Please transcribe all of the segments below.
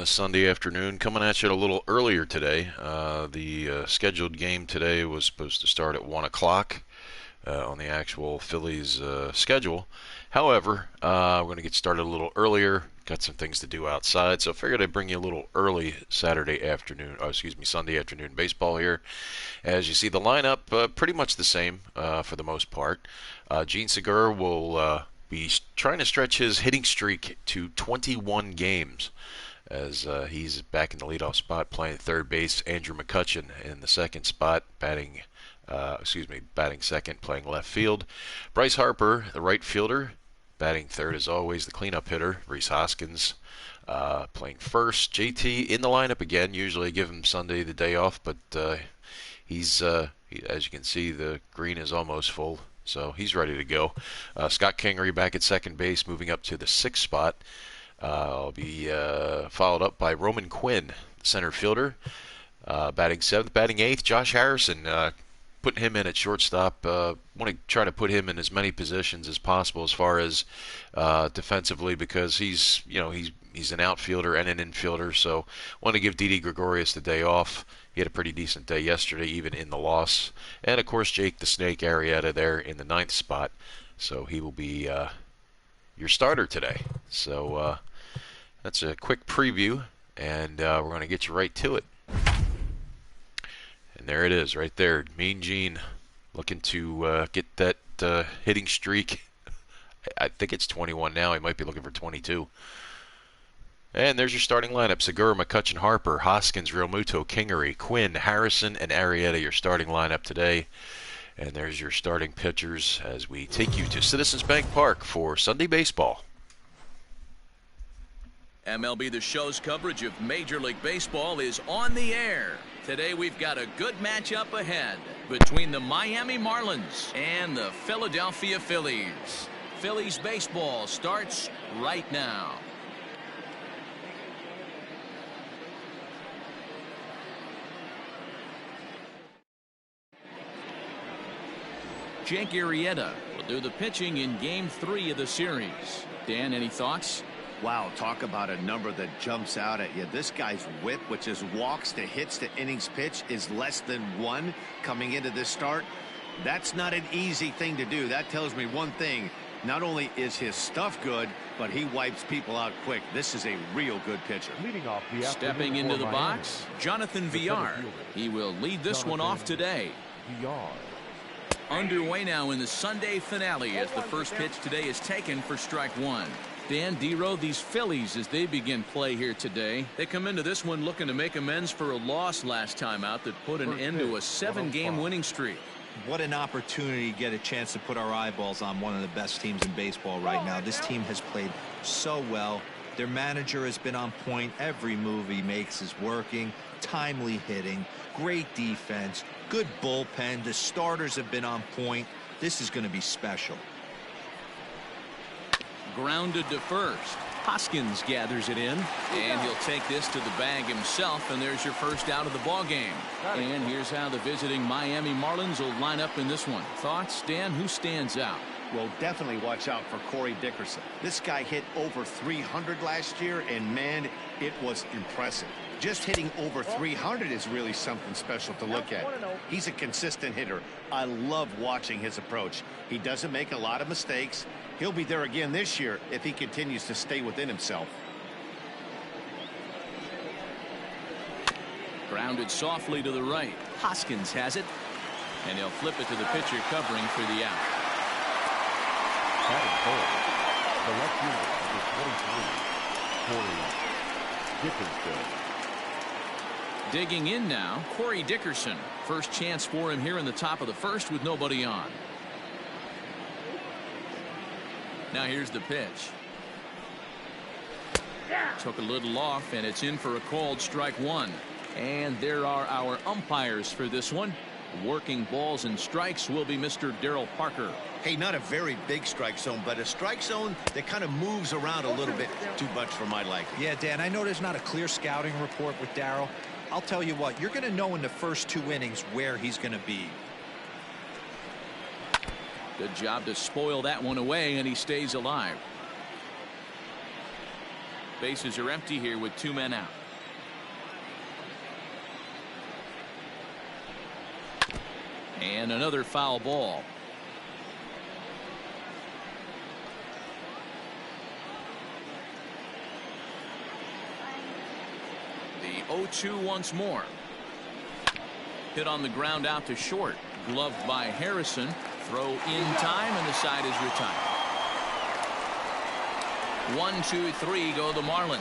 this Sunday afternoon. Coming at you a little earlier today. The scheduled game today was supposed to start at 1 o'clock on the actual Phillies schedule. However, we're going to get started a little earlier. Got some things to do outside, so I figured I'd bring you a little early Sunday afternoon baseball here. As you see, the lineup pretty much the same for the most part. Gene Segura will be trying to stretch his hitting streak to 21 games as he's back in the leadoff spot playing third base. Andrew McCutchen in the second spot batting second, playing left field. Bryce Harper, the right fielder, batting third as always, the cleanup hitter. Rhys Hoskins playing first. JT in the lineup again. Usually I give him Sunday the day off, but as you can see, the green is almost full, so he's ready to go. Scott Kingery back at second base, moving up to the sixth spot. I'll be followed up by Roman Quinn, center fielder, batting seventh. Batting eighth, Josh Harrison, putting him in at shortstop. Want to try to put him in as many positions as possible as far as defensively, because he's an outfielder and an infielder. So want to give Didi Gregorius the day off. He had a pretty decent day yesterday, even in the loss. And, of course, Jake the Snake Arrieta there in the ninth spot. So he will be your starter today. So that's a quick preview, and we're going to get you right to it. And there it is right there. Mean Gene looking to get that hitting streak. I think it's 21 now. He might be looking for 22. And there's your starting lineup. Segura, McCutchen, Harper, Hoskins, Realmuto, Kingery, Quinn, Harrison, and Arrieta, your starting lineup today. And there's your starting pitchers as we take you to Citizens Bank Park for Sunday baseball. MLB The Show's coverage of Major League Baseball is on the air. Today we've got a good matchup ahead between the Miami Marlins and the Philadelphia Phillies. Phillies baseball starts right now. Jake Arrieta will do the pitching in Game 3 of the series. Dan, any thoughts? Wow, talk about a number that jumps out at you. This guy's whip, which is walks to hits to innings pitch, is less than 1 coming into this start. That's not an easy thing to do. That tells me one thing. Not only is his stuff good, but he wipes people out quick. This is a real good pitcher. Stepping into the box, Jonathan Villar. He will lead this one off today. Underway now in the Sunday finale as the first pitch today is taken for strike one. Dan Dero, these Phillies, as they begin play here today, they come into this one looking to make amends for a loss last time out that put an end to a 7-game winning streak. What an opportunity to get a chance to put our eyeballs on one of the best teams in baseball right now. This team has played so well. Their manager has been on point. Every move he makes is working. Timely hitting, great defense, good bullpen. The starters have been on point. This is going to be special. Grounded to first. Hoskins gathers it in, and he'll take this to the bag himself, and there's your first out of the ball game. And here's how the visiting Miami Marlins will line up in this one. Thoughts, Dan? Who stands out? Well, definitely watch out for Corey Dickerson. This guy hit over 300 last year, and man, it was impressive. Just hitting over 300 is really something special to look at. He's a consistent hitter. I love watching his approach. He doesn't make a lot of mistakes. He'll be there again this year if he continues to stay within himself. Grounded softly to the right. Hoskins has it, and he'll flip it to the pitcher covering for the out. The left fielder, number 23, Corey Dickerson. Digging in now, Corey Dickerson. First chance for him here in the top of the first with nobody on. Now here's the pitch. Took a little off, and it's in for a called strike one. And there are our umpires for this one. Working balls and strikes will be Mr. Darryl Parker. Hey, not a very big strike zone, but a strike zone that kind of moves around a little bit too much for my liking. Yeah, Dan, I know there's not a clear scouting report with Darryl. I'll tell you what, you're going to know in the first 2 innings where he's going to be. Good job to spoil that one away, and he stays alive. Bases are empty here with 2 men out. And another foul ball. The 0-2 once more. Hit on the ground out to short. Gloved by Harrison. Throw in time, and the side is retired. 1, 2, 3 go the Marlins.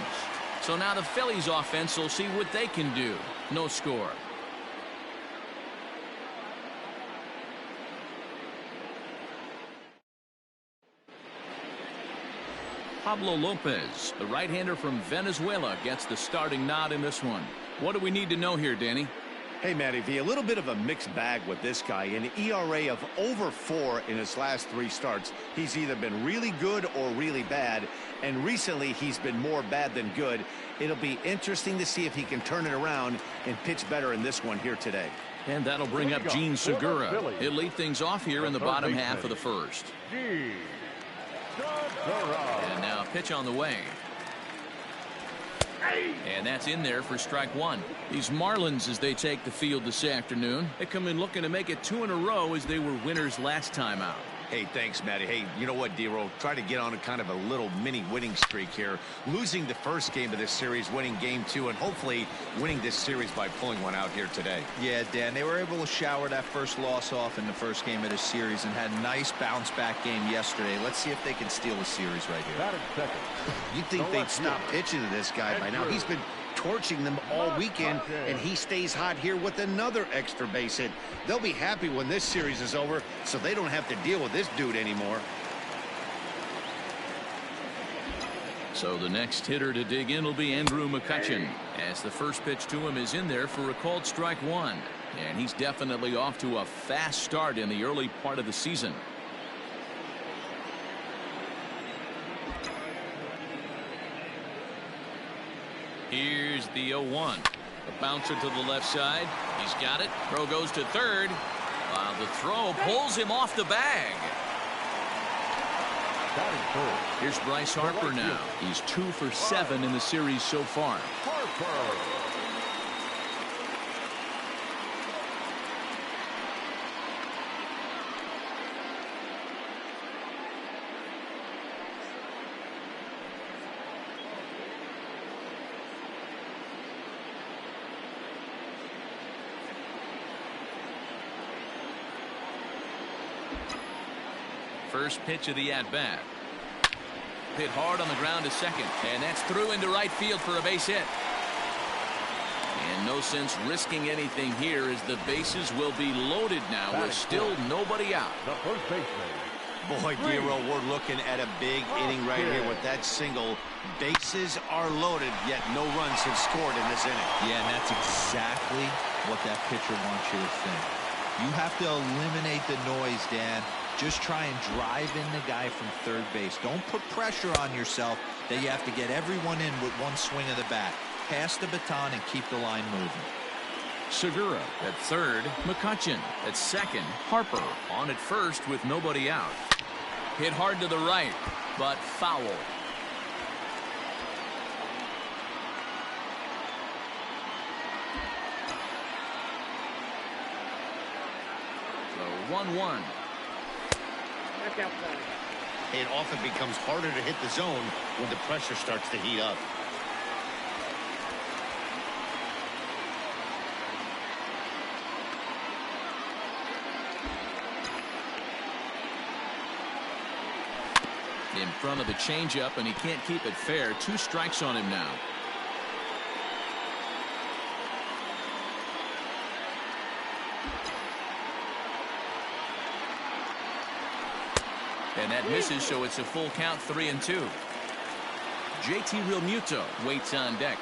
So now the Phillies offense will see what they can do. No score. Pablo Lopez, the right-hander from Venezuela, gets the starting nod in this one. What do we need to know here, Danny? Hey, Matty V, a little bit of a mixed bag with this guy. An ERA of over 4 in his last 3 starts. He's either been really good or really bad, and recently he's been more bad than good. It'll be interesting to see if he can turn it around and pitch better in this one here today. And that'll bring up Gene Segura. He'll lead things off here in the bottom half of the first. And now pitch on the way. And that's in there for strike 1. These Marlins, as they take the field this afternoon, they come in looking to make it 2 in a row as they were winners last time out. Hey, thanks, Matty. Hey, you know what, D-Roll? Try to get on a kind of a little mini winning streak here. Losing the first game of this series, winning game 2, and hopefully winning this series by pulling one out here today. Yeah, Dan, they were able to shower that first loss off in the first game of this series and had a nice bounce-back game yesterday. Let's see if they can steal the series right here. You'd think they'd stop pitching to this guy by now. He's been torching them all weekend, and he stays hot here with another extra base hit. They'll be happy when this series is over, so they don't have to deal with this dude anymore. So the next hitter to dig in will be Andrew McCutchen, as the first pitch to him is in there for a called strike 1. And he's definitely off to a fast start in the early part of the season. Here's the 0-1. A bouncer to the left side. He's got it. Throw goes to third. While the throw pulls him off the bag. Here's Bryce Harper now. He's 2 for 7 in the series so far. First pitch of the at-bat. Hit hard on the ground to second, and that's through into right field for a base hit. And no sense risking anything here, as the bases will be loaded now with still nobody out. The first baseman. Boy, Giro, we're looking at a big inning right here with that single. Bases are loaded, yet no runs have scored in this inning. Yeah, and that's exactly what that pitcher wants you to think. You have to eliminate the noise, Dan. Just try and drive in the guy from third base. Don't put pressure on yourself that you have to get everyone in with one swing of the bat. Pass the baton and keep the line moving. Segura at third. McCutchen at second. Harper on at first with nobody out. Hit hard to the right, but foul. So 1-1. It often becomes harder to hit the zone when the pressure starts to heat up. In front of the changeup, and he can't keep it fair. 2 strikes on him now. And that misses, so it's a full count, 3-2. JT Realmuto waits on deck.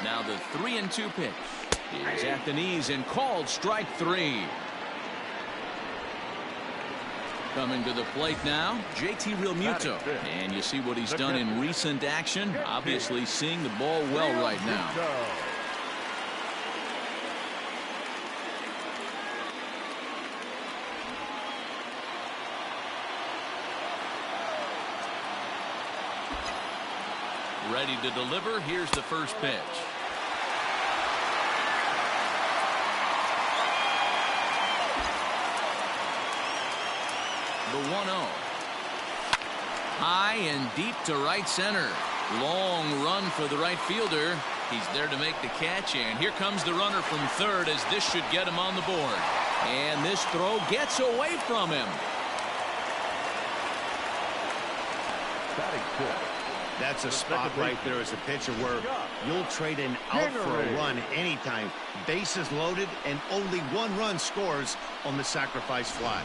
Now the 3-2 pitch is at the knees and called strike 3. Coming to the plate now, JT Realmuto. And you see what he's done in recent action. Obviously seeing the ball well right now. Ready to deliver. Here's the first pitch. The 1-0. High and deep to right center. Long run for the right fielder. He's there to make the catch, and here comes the runner from third, as this should get him on the board. And this throw gets away from him. Batting fifth. That's a spot right there as a pitcher where you'll trade an out for a run anytime. Bases loaded, and only one run scores on the sacrifice fly.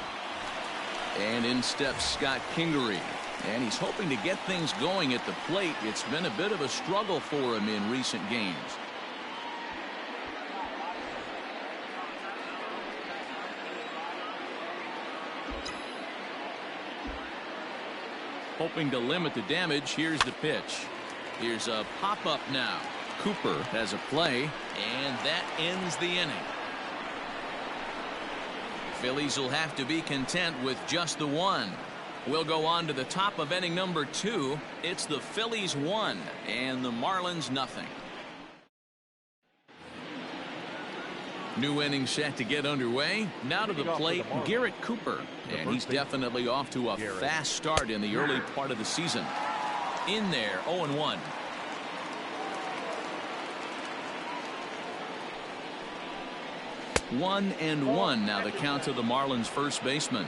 And in steps Scott Kingery. And he's hoping to get things going at the plate. It's been a bit of a struggle for him in recent games. Hoping to limit the damage. Here's the pitch. Here's a pop-up now. Cooper has a play, and that ends the inning. Phillies will have to be content with just the one. We'll go on to the top of inning number 2. It's the Phillies 1 and the Marlins nothing. New inning set to get underway. Now to the plate, Garrett Cooper. And he's definitely off to a fast start in the early part of the season. In there, 0-1. One and one now the count to the Marlins first baseman.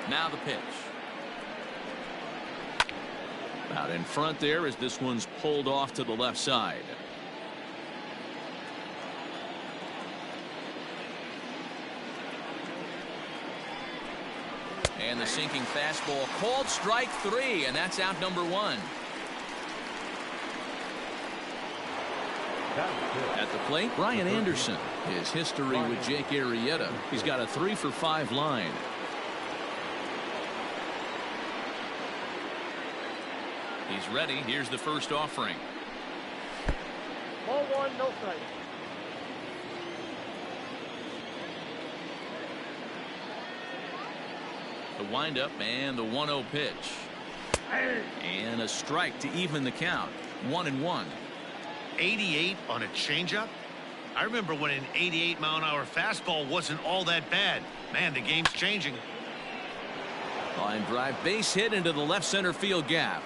Now the pitch. Out in front there as this one's pulled off to the left side. And the sinking fastball called strike 3, and that's out number 1. At the plate, Brian Anderson. His history with Jake Arrieta. He's got a 3-for-5 line. He's ready. Here's the first offering. Ball 1, no strike. The windup and the 1-0 pitch. And a strike to even the count. 1-1. 88 on a changeup? I remember when an 88-mile-an-hour fastball wasn't all that bad. Man, the game's changing. Line drive, base hit into the left center field gap.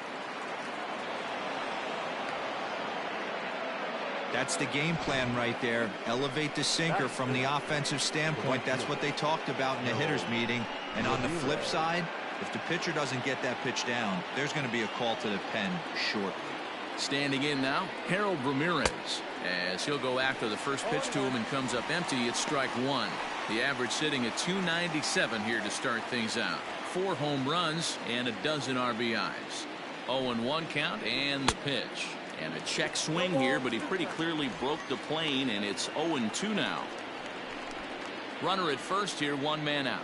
That's the game plan right there. Elevate the sinker from the offensive standpoint. That's what they talked about in the hitters meeting. And on the flip side, if the pitcher doesn't get that pitch down, there's going to be a call to the pen shortly. Standing in now, Harold Ramirez. As he'll go after the first pitch to him and comes up empty, it's strike 1. The average sitting at 297 here to start things out. 4 home runs and a dozen RBIs. 0-1 count and the pitch. And a check swing here, but he pretty clearly broke the plane, and it's 0-2 now. Runner at first here, 1 man out.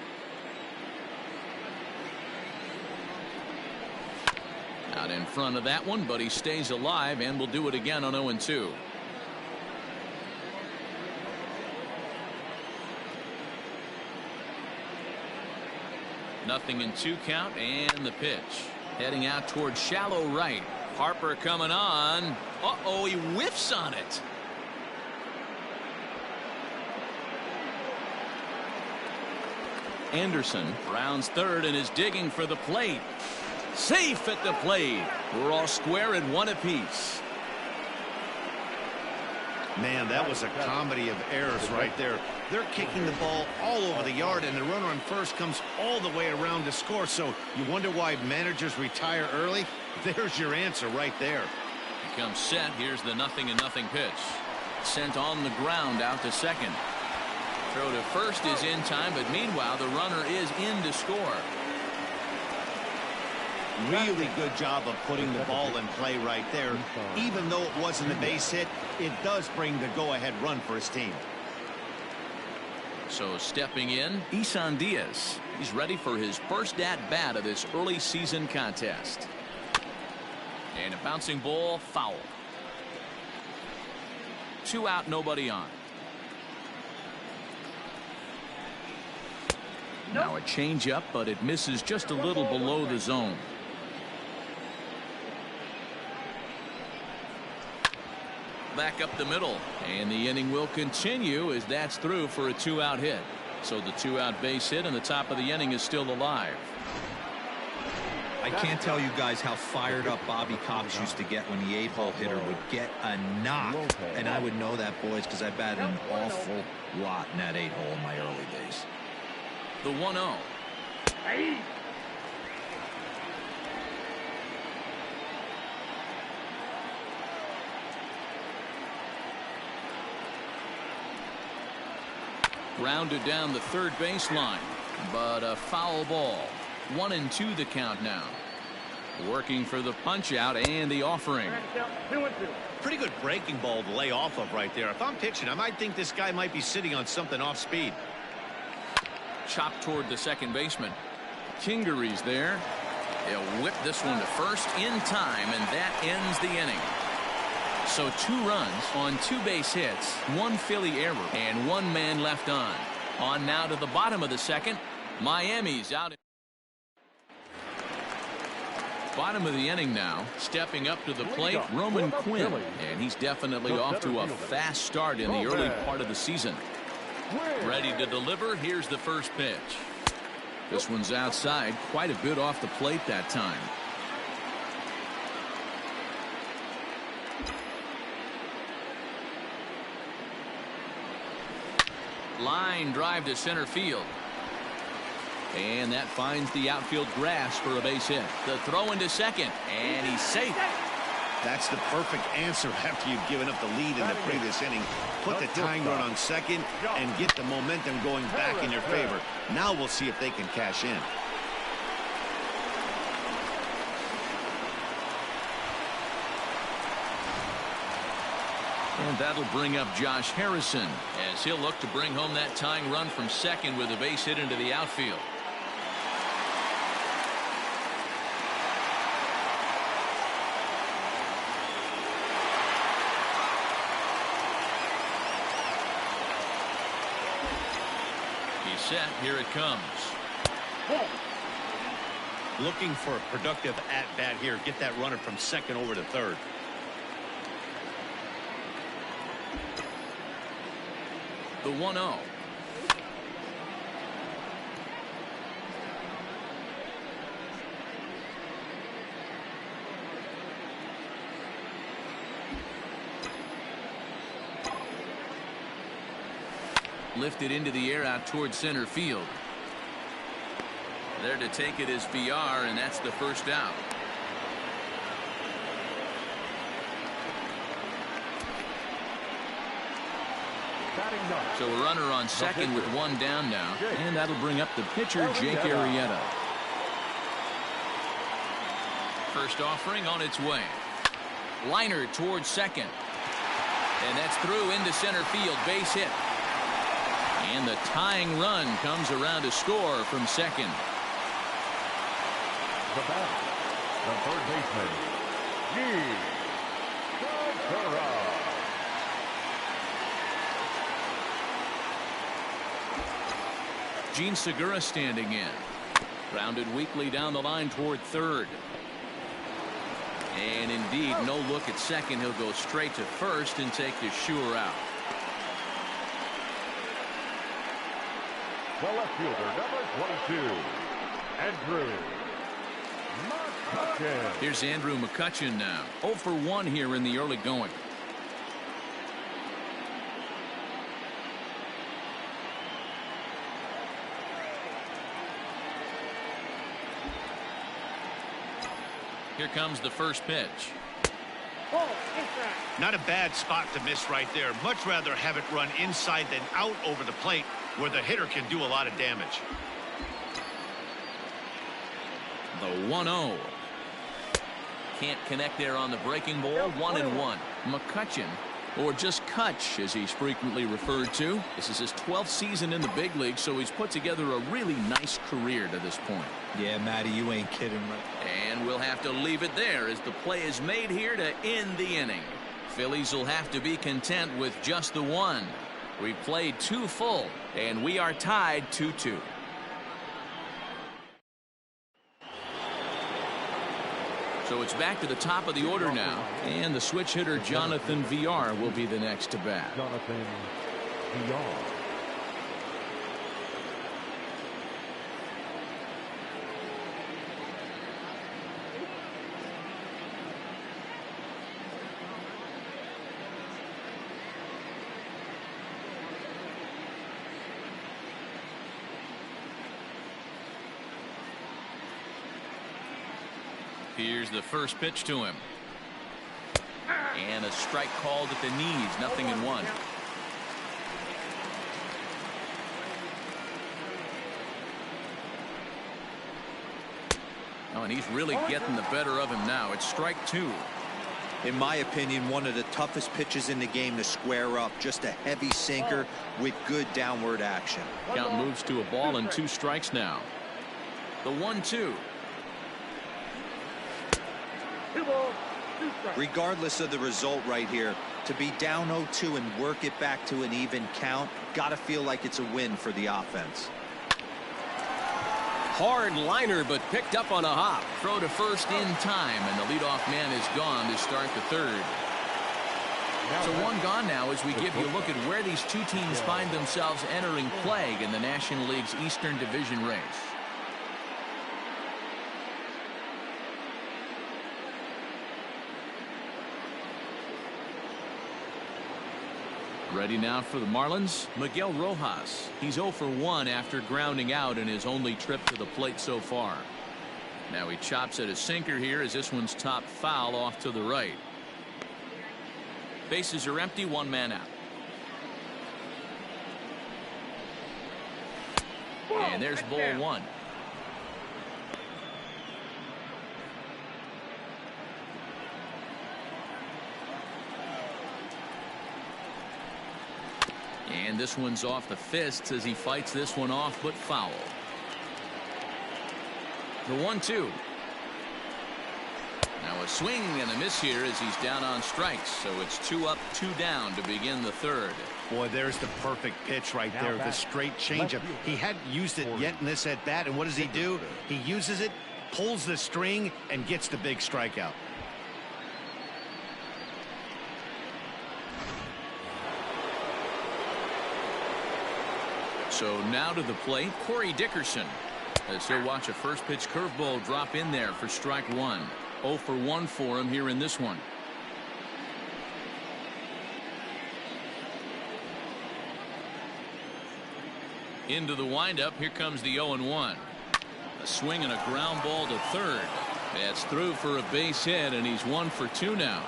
Out in front of that one, but he stays alive and will do it again on 0-2. Nothing in 2 count and the pitch. Heading out towards shallow right. Harper coming on. Uh-oh, he whiffs on it. Anderson rounds third and is digging for the plate. Safe at the plate. We're all square at 1 apiece. Man, that was a comedy of errors right there. They're kicking the ball all over the yard, and the runner on first comes all the way around to score. So you wonder why managers retire early? There's your answer right there. He comes set. Here's the 0-0 pitch. Sent on the ground out to second. Throw to first is in time, but meanwhile the runner is in to score. Really good job of putting the ball in play right there. Even though it wasn't a base hit, it does bring the go-ahead run for his team. So stepping in, Isan Diaz. He's ready for his first at-bat of this early season contest. And a bouncing ball, foul. 2 out, nobody on. Now a changeup, but it misses just a little below the zone. Back up the middle, and the inning will continue as that's through for a 2-out hit. So the 2-out base hit and the top of the inning is still alive. I can't tell you guys how fired up Bobby Cox used to get when the 8-hole hitter would get a knock. And I would know that, boys, because I batted an awful lot in that 8-hole in my early days. The 1-0. Grounded down the third baseline, but a foul ball. 1-2 the count now. Working for the punch out and the offering. Pretty good breaking ball to lay off of right there. If I'm pitching, I might think this guy might be sitting on something off speed. Chopped toward the second baseman. Kingery's there. He'll whip this one to first in time, and that ends the inning. So 2 runs on 2 base hits, 1 Philly error, and 1 man left on. On now to the bottom of the second. Miami's out. Bottom of the inning now. Stepping up to the plate, Roman Quinn. And he's definitely off to a fast start in the early part of the season. Ready to deliver. Here's the first pitch. This one's outside, quite a bit off the plate that time. Line drive to center field. And that finds the outfield grass for a base hit. The throw into second, and he's safe. That's the perfect answer after you've given up the lead in the previous inning. Put the tying run on second and get the momentum going back in your favor. Now we'll see if they can cash in. And that'll bring up Josh Harrison as he'll look to bring home that tying run from second with a base hit into the outfield. He's set. Here it comes. Looking for a productive at-bat here. Get that runner from second over to third. The 1-0. Lifted into the air out towards center field. There to take it is VR, and that's the first out. So a runner on second with 1 down now, and that'll bring up the pitcher, Jake Arrieta. First offering on its way. Liner towards second. And that's through into center field, base hit. And the tying run comes around to score from second. The batter, the third baseman, Gene Segura standing in. Grounded weakly down the line toward third. And indeed, no look at second. He'll go straight to first and take the sure out. The left fielder, number 22, Andrew McCutchen. Here's Andrew McCutchen now. 0 for 1 here in the early going. Here comes the first pitch. Not a bad spot to miss right there. Much rather have it run inside than out over the plate where the hitter can do a lot of damage. The 1-0. Can't connect there on the breaking ball. 1-1. McCutchen, or just Kutch as he's frequently referred to. This is his 12th season in the big league, so he's put together a really nice career to this point. Yeah, Matty, you ain't kidding, right? And we'll have to leave it there as the play is made here to end the inning. Phillies will have to be content with just the 1. We played 2 full, and we are tied 2-2. So it's back to the top of the order now, and the switch hitter Jonathan VR will be the next to bat. Jonathan VR. Here's the first pitch to him. And a strike called at the knees, 0-1. Oh, and he's really getting the better of him now. It's strike 2. In my opinion, one of the toughest pitches in the game to square up. Just a heavy sinker with good downward action. Count moves to a ball and 2 strikes now. The 1-2. Regardless of the result right here, to be down 0-2 and work it back to an even count, gotta feel like it's a win for the offense. Hard liner, but picked up on a hop. Throw to first in time, and the leadoff man is gone to start the third. So 1 gone now as we give you a look at where these two teams find themselves entering play in the National League's Eastern Division race. Ready now for the Marlins, Miguel Rojas. He's 0 for 1 after grounding out in his only trip to the plate so far. Now he chops at a sinker here as this one's top foul off to the right. Bases are empty, 1 man out. And there's ball 1. And this one's off the fists as he fights this one off, but foul. The 1-2. Now a swing and a miss here as he's down on strikes. So it's 2 up, 2 down to begin the third. Boy, there's the perfect pitch right there. The straight changeup. He hadn't used it yet in this at bat. And what does he do? He uses it, pulls the string, and gets the big strikeout. So now to the plate, Corey Dickerson, as he'll watch a first pitch curveball drop in there for strike 1. 0 for 1 for him here in this one. Into the windup, here comes the 0-1. A swing and a ground ball to third. That's through for a base hit, and he's 1 for 2 now.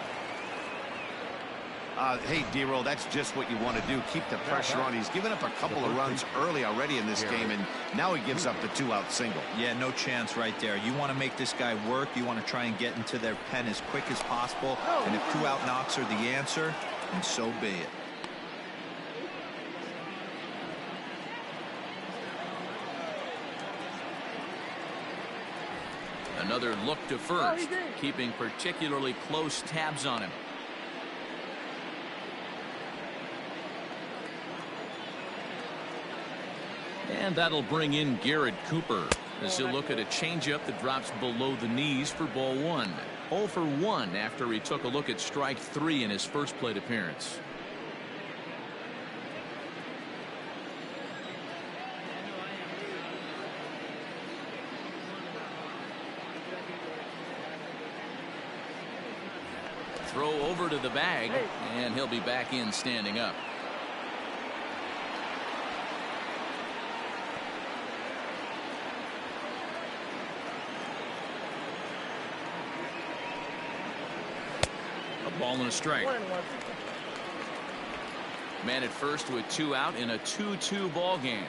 Hey, D-Roll, that's just what you want to do. Keep the pressure on. He's given up a couple of runs early already in this game, and now he gives up the 2-out single. Yeah, no chance right there. You want to make this guy work. You want to try and get into their pen as quick as possible. And if 2-out knocks are the answer, then so be it. Another look to first, keeping particularly close tabs on him. And that'll bring in Garrett Cooper as he'll look at a changeup that drops below the knees for ball 1. 0 for 1 after he took a look at strike 3 in his first plate appearance. Throw over to the bag, and he'll be back in standing up. A ball and a strike. Man at first with 2 out in a 2-2 ball game.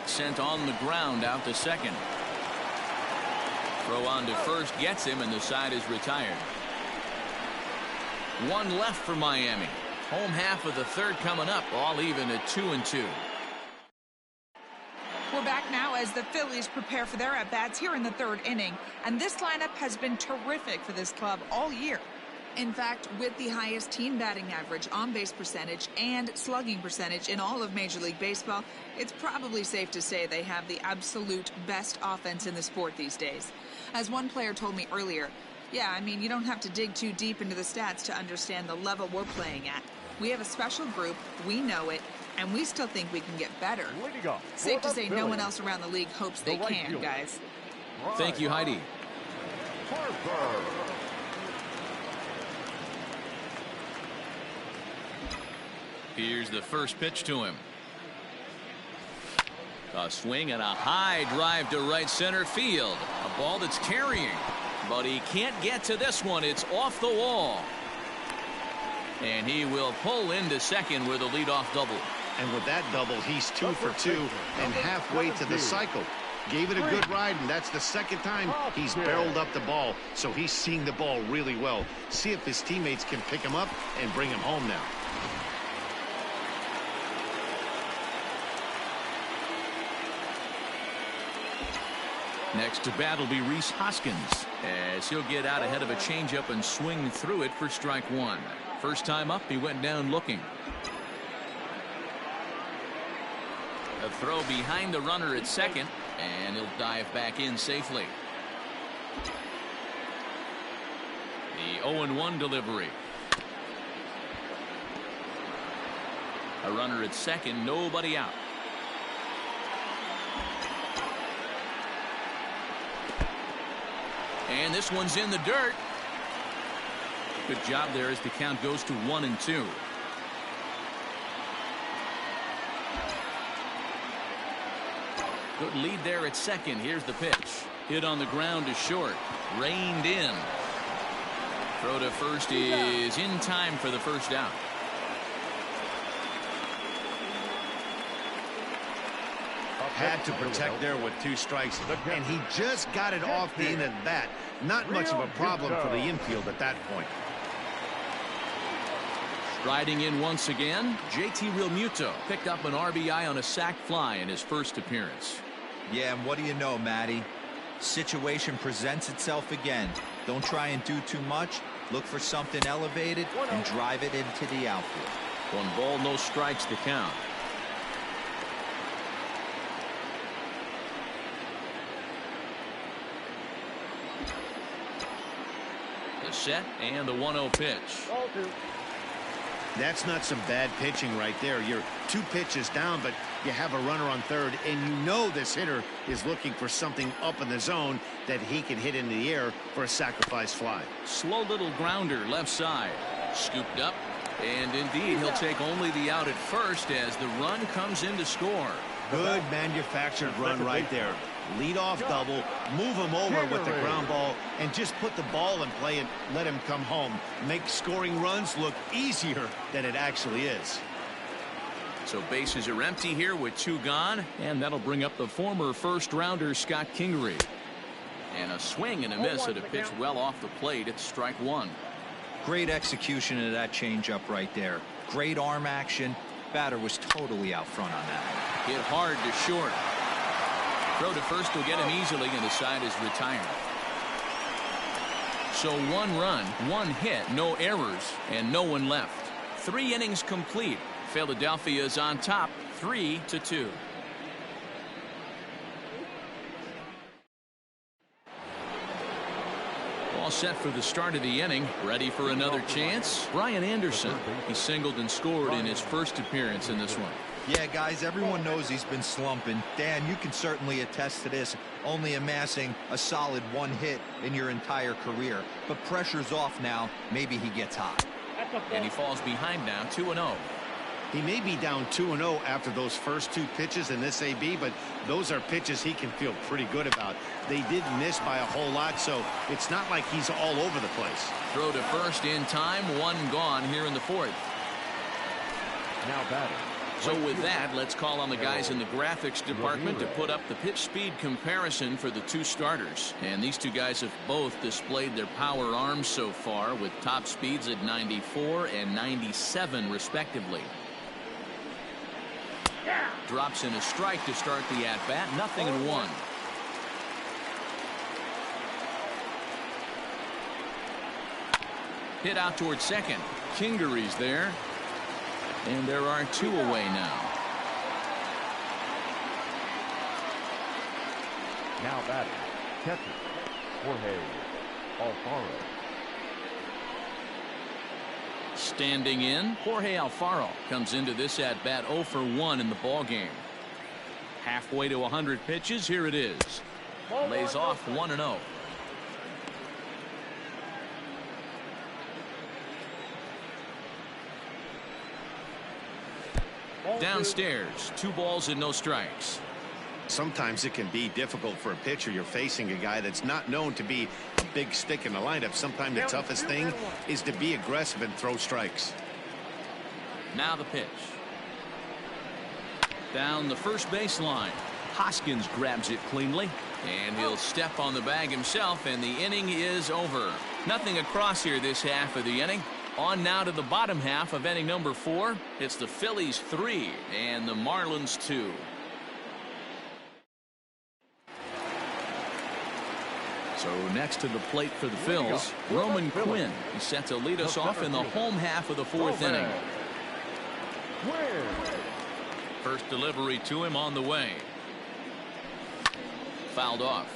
Sent on the ground out to second. Throw on to first gets him, and the side is retired. 1 left for Miami. Home half of the third coming up, all even at 2-2. We're back now as the Phillies prepare for their at-bats here in the 3rd inning. And this lineup has been terrific for this club all year. In fact, with the highest team batting average, on-base percentage, and slugging percentage in all of Major League Baseball, it's probably safe to say they have the absolute best offense in the sport these days. As one player told me earlier, yeah, I mean, you don't have to dig too deep into the stats to understand the level we're playing at. We have a special group, we know it, and we still think we can get better. Safe to say no one else around the league hopes they can, guys. Thank you, Heidi. Here's the first pitch to him. A swing and a high drive to right center field. A ball that's carrying, but he can't get to this one. It's off the wall. And he will pull into second with a leadoff double. And with that double, he's 2 for 2 and halfway to the cycle. Gave it a good ride, and that's the second time he's barreled up the ball. So he's seeing the ball really well. See if his teammates can pick him up and bring him home now. Next to bat will be Rhys Hoskins, as he'll get out ahead of a changeup and swing through it for strike one. First time up, he went down looking. A throw behind the runner at second, and he'll dive back in safely. The 0-1 delivery. A runner at second, nobody out. And this one's in the dirt. Good job there as the count goes to 1-2. Good lead there at second. Here's the pitch. Hit on the ground to short. Reined in. Throw to first is in time for the first out. Had to protect there with 2 strikes, and he just got it off the end of that. Not much of a problem for the infield at that point. Striding in once again, JT Realmuto picked up an RBI on a sac fly in his first appearance. Yeah, and what do you know, Matty? Situation presents itself again. Don't try and do too much. Look for something elevated and drive it into the outfield. 1 ball, no strikes to count. The set and the 1-0 pitch. That's not some bad pitching right there. You're 2 pitches down, but you have a runner on third, and you know this hitter is looking for something up in the zone that he can hit into the air for a sacrifice fly. Slow little grounder left side. Scooped up, and indeed he'll take only the out at first as the run comes in to score. Good manufactured run right there. Lead off double, move him over with the ground ball, and just put the ball in play and let him come home. Make scoring runs look easier than it actually is. So bases are empty here with 2 gone, and that'll bring up the former first-rounder Scott Kingery. And a swing and a miss at a pitch well off the plate. It's strike 1. Great execution of that changeup right there. Great arm action. Batter was totally out front on that. Hit hard to short. Throw to first will get him easily, and the side is retired. So 1 run, 1 hit, no errors, and no one left. 3 innings complete. Philadelphia is on top, 3-2. All set for the start of the inning. Ready for another chance? Brian Anderson. He singled and scored in his first appearance in this one. Yeah, guys, everyone knows he's been slumping. Dan, you can certainly attest to this, only amassing a solid 1 hit in your entire career. But pressure's off now. Maybe he gets hot. And he falls behind now, 2-0. He may be down 2-0 after those first 2 pitches in this AB, but those are pitches he can feel pretty good about. They did miss by a whole lot, so it's not like he's all over the place. Throw to first in time, 1 gone here in the 4th. Now batting. So with that, let's call on the guys in the graphics department to put up the pitch speed comparison for the 2 starters. And these 2 guys have both displayed their power arms so far, with top speeds at 94 and 97 respectively. Drops in a strike to start the at-bat. 0-1. Hit out towards second. Kingery's there. And there are 2 away now. Now batting, catcher, Jorge Alfaro. Standing in, Jorge Alfaro comes into this at bat 0 for 1 in the ball game. Halfway to 100 pitches. Here it is. Lays off 1-0. Downstairs, 2 balls and no strikes. Sometimes it can be difficult for a pitcher. You're facing a guy that's not known to be a big stick in the lineup. Sometimes the toughest thing is to be aggressive and throw strikes. Now the pitch. Down the first baseline. Hoskins grabs it cleanly. And he'll step on the bag himself, and the inning is over. Nothing across here this half of the inning. On now to the bottom half of inning number 4. It's the Phillies 3 and the Marlins 2. So next to the plate for the Phils, Roman Quinn. He's set to lead us off in the home half of the 4th inning. First delivery to him on the way. Fouled off.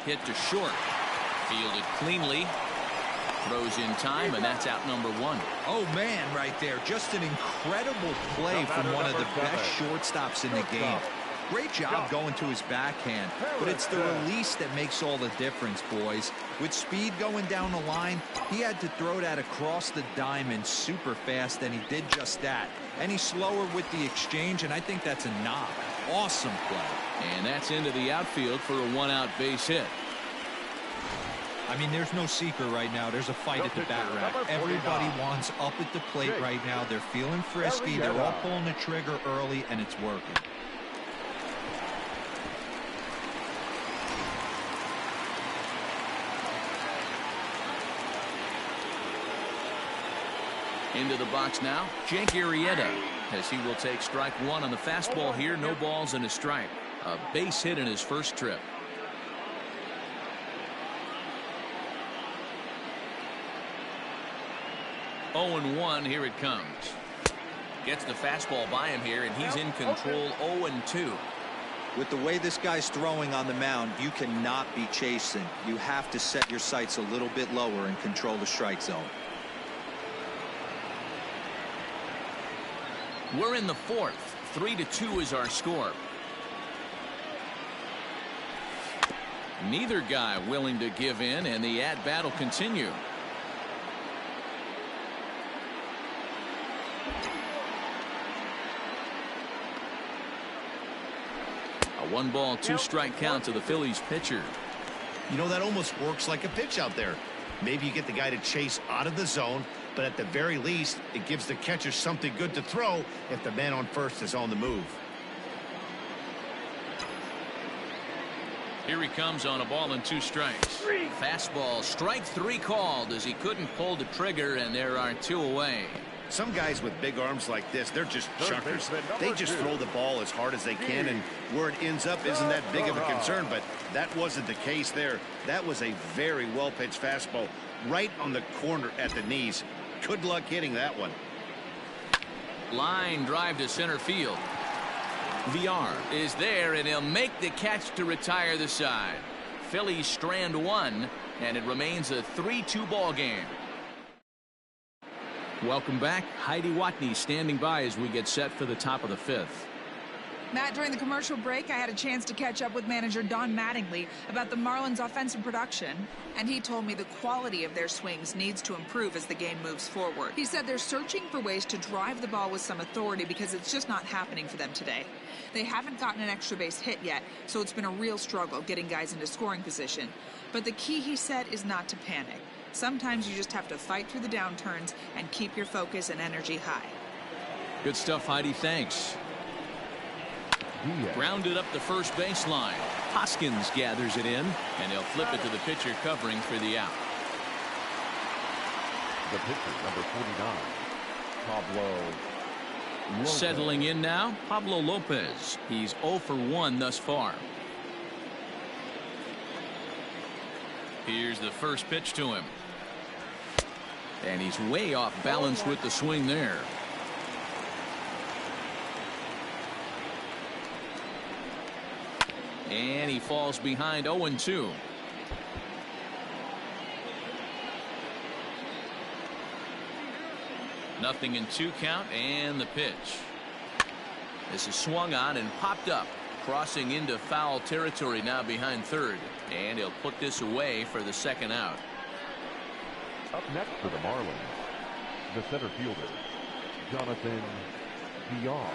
Hit to short. Fielded cleanly. Throws in time, and that's out number 1. Oh, man, right there. Just an incredible play from one of the best shortstops in the game. Great job going to his backhand, but it's the release that makes all the difference, boys. With speed going down the line, he had to throw that across the diamond super fast, and he did just that. And he's slower with the exchange, and I think that's a knock. Awesome play. And that's into the outfield for a 1-out base hit. I mean, there's no secret right now. There's a fight at the bat rack. Everybody wants up at the plate right now. They're feeling frisky. They're all pulling the trigger early, and it's working. Into the box now, Jake Arrieta, as he will take strike 1 on the fastball here. No balls and a strike. A base hit in his first trip. Oh, 0-1, here it comes. Gets the fastball by him here, and he's in control. 0-2. With the way this guy's throwing on the mound, you cannot be chasing. You have to set your sights a little bit lower and control the strike zone. We're in the 4th. 3-2 is our score. Neither guy willing to give in, and the at-bat will continue. A 1-ball, 2-strike count to the Phillies pitcher. You know, that almost works like a pitch out there. Maybe you get the guy to chase out of the zone, but at the very least, it gives the catcher something good to throw if the man on first is on the move. Here he comes on a ball and 2 strikes. Fastball, strike 3 called as he couldn't pull the trigger, and there are 2 away. Some guys with big arms like this, they're just chuckers. They just throw the ball as hard as they can, and where it ends up isn't that big of a concern, but that wasn't the case there. That was a very well-pitched fastball right on the corner at the knees. Good luck hitting that one. Line drive to center field. VR is there, and he'll make the catch to retire the side. Phillies strand 1, and it remains a 3-2 ball game. Welcome back. Heidi Watney standing by as we get set for the top of the 5th. Matt, during the commercial break, I had a chance to catch up with manager Don Mattingly about the Marlins' offensive production, and he told me the quality of their swings needs to improve as the game moves forward. He said they're searching for ways to drive the ball with some authority because it's just not happening for them today. They haven't gotten an extra base hit yet, so it's been a real struggle getting guys into scoring position. But the key, he said, is not to panic. Sometimes you just have to fight through the downturns and keep your focus and energy high. Good stuff, Heidi. Thanks. Grounded up the first baseline. Hoskins gathers it in, and he'll flip it to the pitcher covering for the out. The pitcher, number 49, Settling in now, Pablo Lopez. He's 0 for 1 thus far. Here's the first pitch to him. And he's way off balance with the swing there. And he falls behind 0-2. Nothing in 2 count, and the pitch. This is swung on and popped up, crossing into foul territory now behind third, and he'll put this away for the second out. Up next for the Marlins, the center fielder, Jonathan Villar.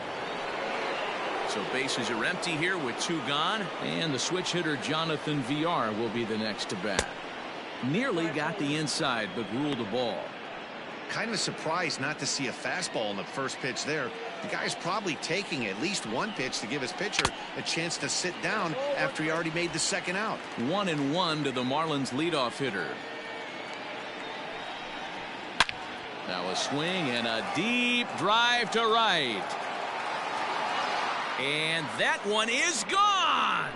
So bases are empty here with 2 gone, and the switch hitter Jonathan Villar will be the next to bat. Nearly got the inside, but ruled a ball. Kind of surprised not to see a fastball in the first pitch there. The guy's probably taking at least 1 pitch to give his pitcher a chance to sit down after he already made the second out. 1-1 to the Marlins leadoff hitter. Now a swing and a deep drive to right. And that one is gone.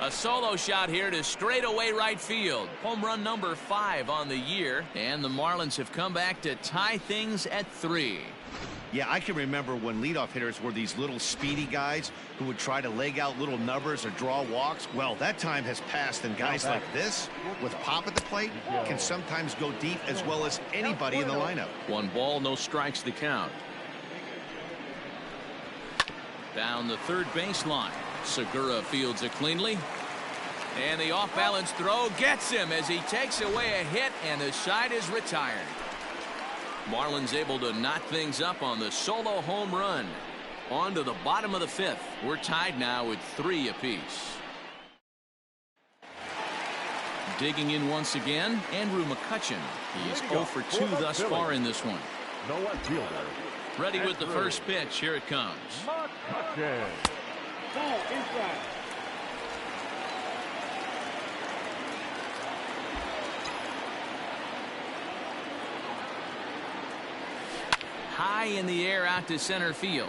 A solo shot here to straightaway right field. Home run number 5 on the year, and the Marlins have come back to tie things at 3. Yeah, I can remember when leadoff hitters were these little speedy guys who would try to leg out little numbers or draw walks. Well, that time has passed, and guys like this, with pop at the plate, can sometimes go deep as well as anybody in the lineup. 1 ball, no strikes to count. Down the third baseline. Segura fields it cleanly. And the off-balance throw gets him as he takes away a hit, and the side is retired. Marlins able to knot things up on the solo home run. On to the bottom of the 5th. We're tied now with 3 apiece. Digging in once again, Andrew McCutchen. He's 0 for 2 thus far in this one. No left fielder. Ready with the first pitch. Here it comes. McCutchen. Ball inside. High in the air out to center field.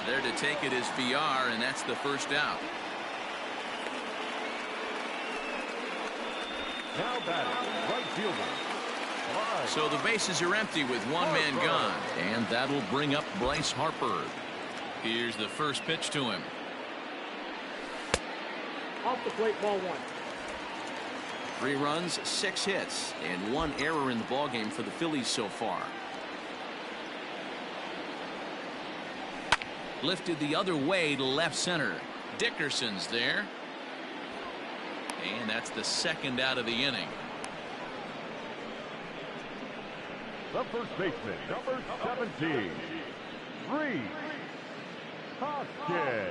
There to take it is Villar, and that's the first out. Now batting, right fielder. So the bases are empty with 1 man gone, and that'll bring up Bryce Harper. Here's the first pitch to him. Off the plate, ball 1. 3 runs, 6 hits, and 1 error in the ballgame for the Phillies so far. Lifted the other way to left center. Dickerson's there. And that's the second out of the inning. The first baseman, number 17, Rhys Hoskins.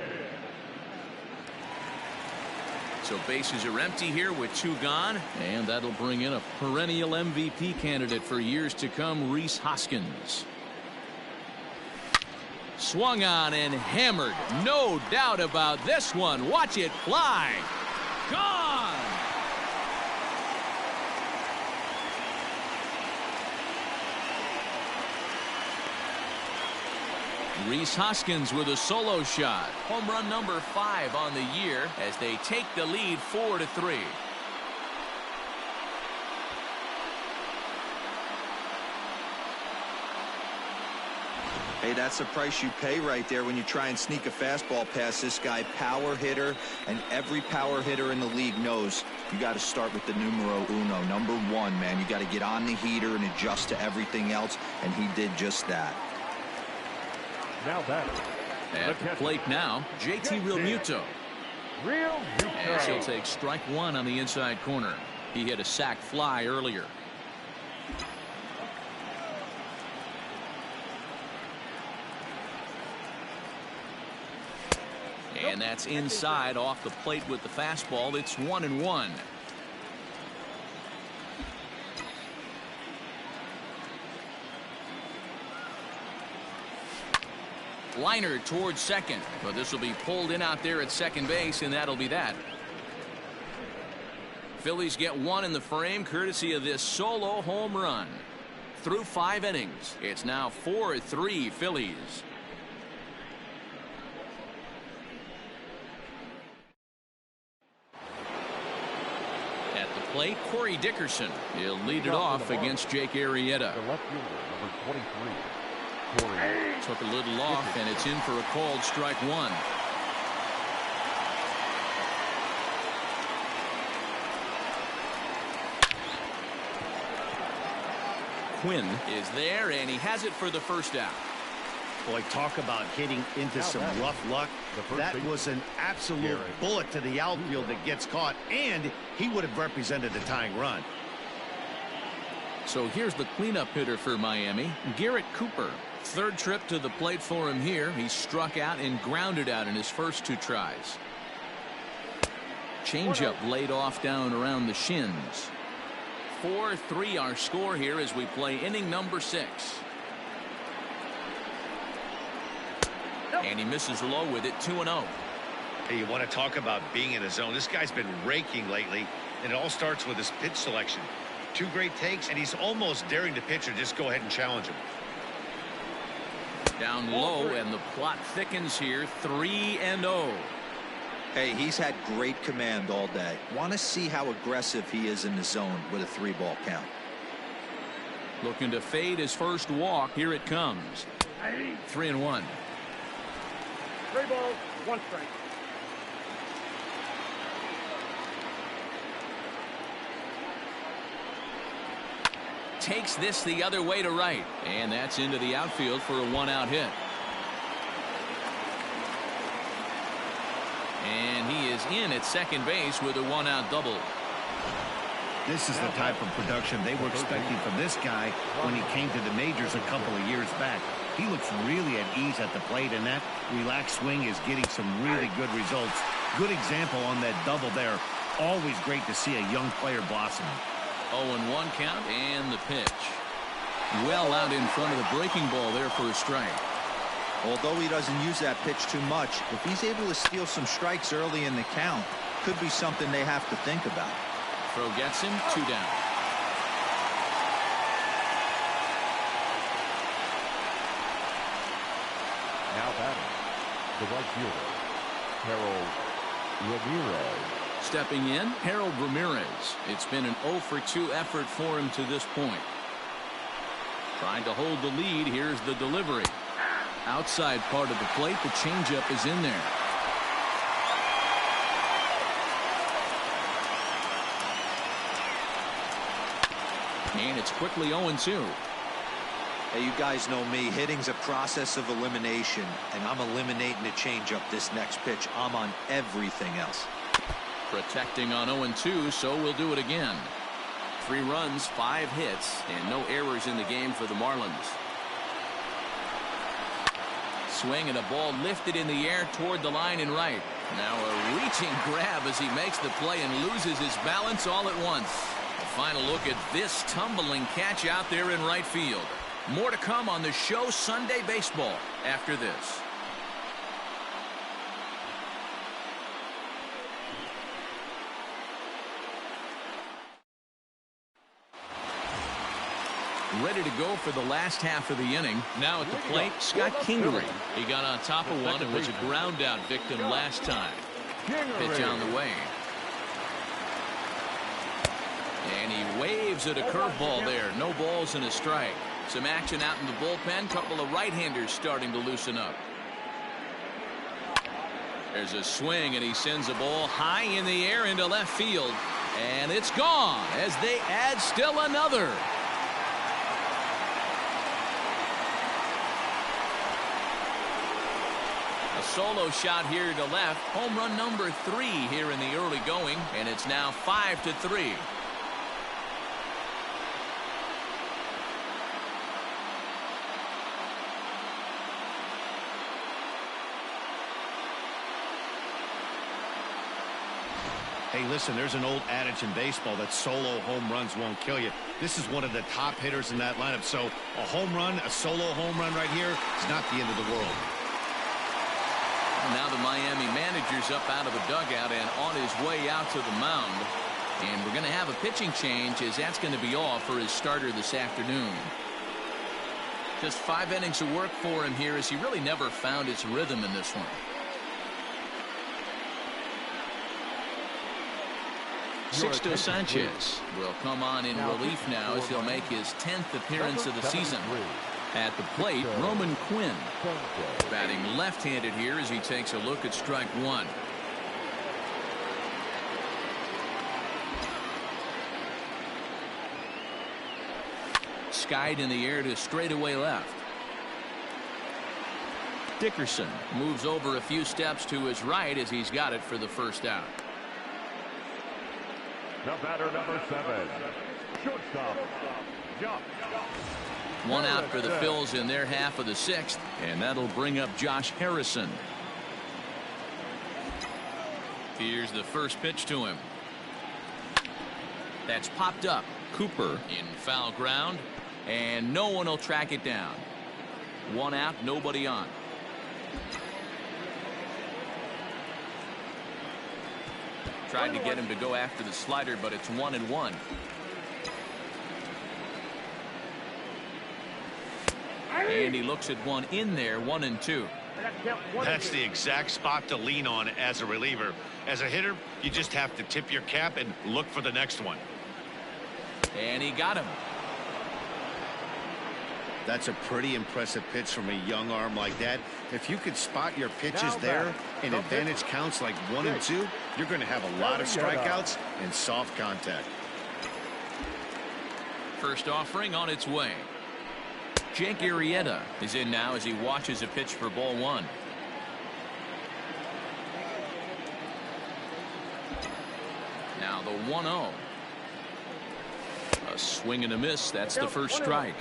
So bases are empty here with 2 gone, and that'll bring in a perennial MVP candidate for years to come, Rhys Hoskins. Swung on and hammered. No doubt about this one. Watch it fly. Gone. Rhys Hoskins with a solo shot. Home run number 5 on the year as they take the lead 4-3. Hey, that's the price you pay right there when you try and sneak a fastball past this guy. Power hitter, and every power hitter in the league knows you got to start with the numero uno, number 1, man. You got to get on the heater and adjust to everything else, and he did just that. Now batting. At the plate now, JT Realmuto. As he'll take strike 1 on the inside corner. He hit a sac fly earlier. And that's inside off the plate with the fastball. It's 1-1. Liner towards second, but this will be pulled in out there at second base, and that'll be that. Phillies get one in the frame courtesy of this solo home run. Through 5 innings, it's now 4-3 Phillies. At the plate, Corey Dickerson. He'll lead it off against Jake Arrieta. The left fielder, number 23. Corey Took a little off, and it's in for a called strike one. Quinn is there, and he has it for the first out. Boy, talk about hitting into some rough luck. That was an absolute bullet to the outfield that gets caught, and he would have represented the tying run. So here's the cleanup hitter for Miami, Garrett Cooper. Third trip to the plate for him here. He struck out and grounded out in his first 2 tries. Changeup laid off down around the shins. 4-3 our score here as we play inning number 6. And he misses low with it, 2-0. Hey, you want to talk about being in a zone? This guy's been raking lately, and it all starts with his pitch selection. 2 great takes, and he's almost daring the pitcher just go ahead and challenge him. Down low, and the plot thickens here, 3-0. Hey, he's had great command all day. Want to see how aggressive he is in the zone with a 3-ball count. Looking to fade his first walk. Here it comes. 3-1. 3 balls, 1 strike. Takes this the other way to right, and that's into the outfield for a 1-out hit. And he is in at second base with a 1-out double. This is the type of production they were expecting from this guy when he came to the majors a couple of years back. He looks really at ease at the plate, and that relaxed swing is getting some really good results. Good example on that double there. Always great to see a young player blossom. 0-1 count, and the pitch. Well out in front of the breaking ball there for a strike. Although he doesn't use that pitch too much, if he's able to steal some strikes early in the count, could be something they have to think about. Throw gets him, 2 down. now batting, the right fielder, Harold Ramirez. Stepping in, Harold Ramirez. It's been an 0-for-2 effort for him to this point. Trying to hold the lead. Here's the delivery. Outside part of the plate. The changeup is in there. And it's quickly 0-2. Hey, you guys know me. Hitting's a process of elimination, and I'm eliminating the changeup this next pitch. I'm on everything else. Protecting on 0-2, so we'll do it again. 3 runs, 5 hits, and no errors in the game for the Marlins. Swing and a ball lifted in the air toward the line and right. Now a reaching grab as he makes the play and loses his balance all at once. A final look at this tumbling catch out there in right field. More to come on the show Sunday Baseball after this. Ready to go for the last half of the inning. Now at the plate, Scott Kingery. He got on top of one and was a ground out victim last time. Pitch on the way. And he waves at a curveball there. No balls and a strike. Some action out in the bullpen. Couple of right-handers starting to loosen up. There's a swing, and he sends a ball high in the air into left field. And it's gone as they add still another. A solo shot here to left. Home run number 3 here in the early going, and it's now 5-3. Hey, listen, there's an old adage in baseball that solo home runs won't kill you. This is one of the top hitters in that lineup. So a home run, a solo home run right here is not the end of the world. Now the Miami manager's up out of the dugout and on his way out to the mound. And we're going to have a pitching change, as that's going to be all for his starter this afternoon. Just 5 innings of work for him here, as he really never found his rhythm in this one. Sixto Sanchez will come on in relief now, as he'll make his 10th appearance of the season. At the plate, Roman Quinn, batting left-handed here as he takes a look at strike one. Skied in the air to straightaway left. Dickerson moves over a few steps to his right as he's got it for the first out. The batter, number 7, shortstop, Josh. One out for the Phils in their half of the 6th, and that'll bring up Josh Harrison. Here's the first pitch to him. That's popped up. Cooper in foul ground, and no one will track it down. One out, nobody on. Tried to get him to go after the slider, but it's 1-1. And he looks at one in there, 1-2. That's the exact spot to lean on as a reliever. As a hitter, you just have to tip your cap and look for the next one. And he got him. That's a pretty impressive pitch from a young arm like that. If you could spot your pitches there in advantage counts like 1 and 2, you're going to have a lot of strikeouts and soft contact. First offering on its way. Jake Arrieta is in now as he watches a pitch for ball 1. Now the 1-0. A swing and a miss. That's the first strike.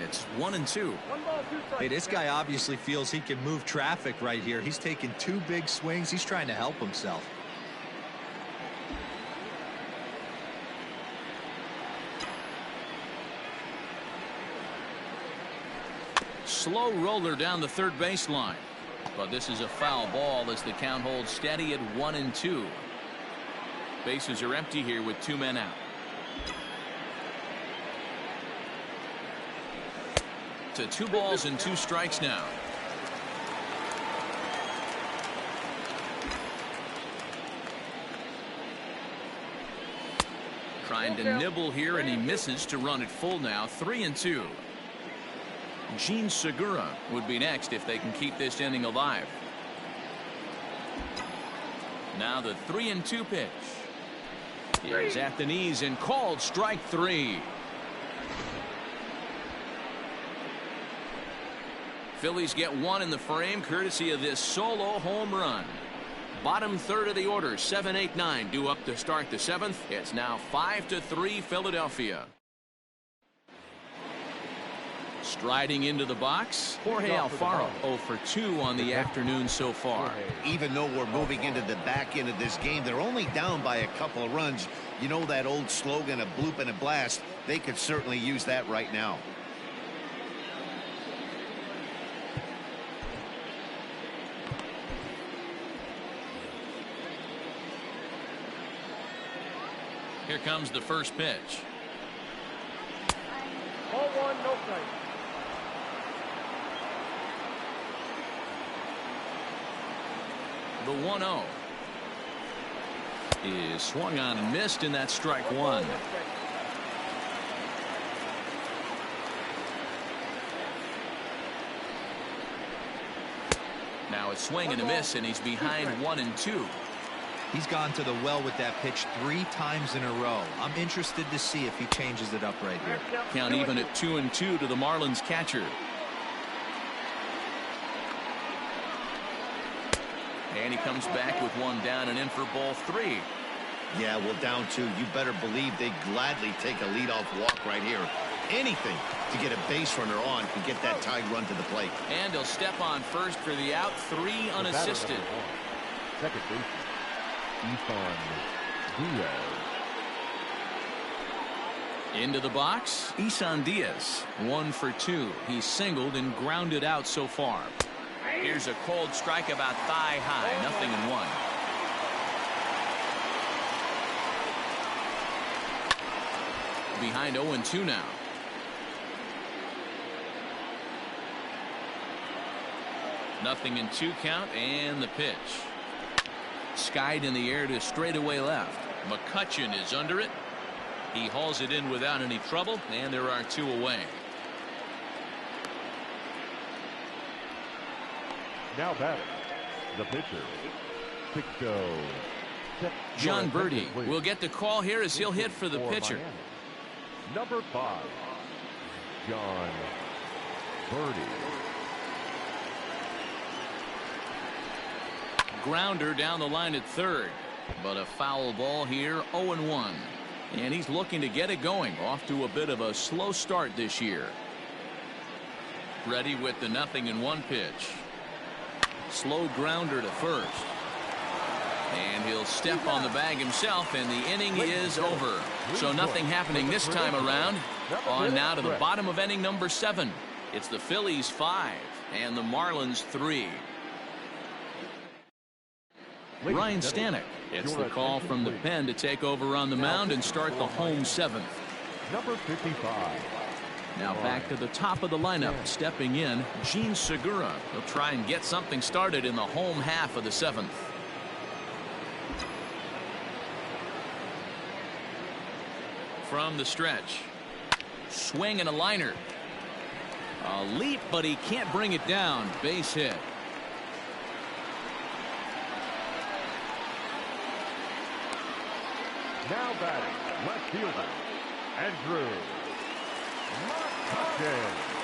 It's 1-2. Hey, this guy obviously feels he can move traffic right here. He's taking 2 big swings. He's trying to help himself. Slow roller down the third baseline, but this is a foul ball as the count holds steady at 1-2. Bases are empty here with 2 men out. To 2 balls and 2 strikes now. Trying to nibble here, and he misses to run it full now. 3-2. Gene Segura would be next if they can keep this inning alive. Now the 3-2 pitch. Here's at the knees and called strike 3. Phillies get 1 in the frame courtesy of this solo home run. Bottom third of the order, 7-8-9 due up to start the 7th. It's now 5-3 Philadelphia. Striding into the box, Jorge Alfaro 0 for 2 on the afternoon so far. Even though we're moving into the back end of this game, they're only down by a couple of runs. You know that old slogan, a bloop and a blast? They could certainly use that right now. Here comes the first pitch. Ball 1, no strike. The 1-0 is swung on and missed, and that's strike 1. Now it's swing and a miss, and he's behind 1-2. He's gone to the well with that pitch 3 times in a row. I'm interested to see if he changes it up right here. Count even at 2-2 to the Marlins catcher. And he comes back with 1 down and in for ball 3. Yeah, well, down 2. You better believe they'd gladly take a leadoff walk right here. Anything to get a base runner on and get that tied run to the plate. And he'll step on first for the out. 3 unassisted. Second baseman, Ethan Diaz. Into the box, Isan Diaz, 1 for 2. He's singled and grounded out so far. Here's a cold strike about thigh high, 0-1. Behind 0-2 now. Nothing in 2 count, and the pitch. Skied in the air to straightaway left. McCutchen is under it. He hauls it in without any trouble, and there are 2 away. Now batting, the pitcher, Sixto. John Birdie will get the call here as he'll hit for the pitcher. Miami. Number 5, John Birdie. Grounder down the line at third, but a foul ball here, 0-1. And he's looking to get it going, off to a bit of a slow start this year. Ready with the 0-1 pitch. Slow grounder to first. And he'll step on the bag himself, and the inning is over. So nothing happening this time around. On now to the bottom of inning number 7. It's the Phillies 5 and the Marlins 3. Ryan Stanek gets the call from the pen to take over on the mound and start the home 7th. Number 55. Now back to the top of the lineup, stepping in, Gene Segura. He'll try and get something started in the home half of the 7th. From the stretch, swing and a liner. A leap, but he can't bring it down. Base hit. Now batting, left fielder, Andrew McCutchen.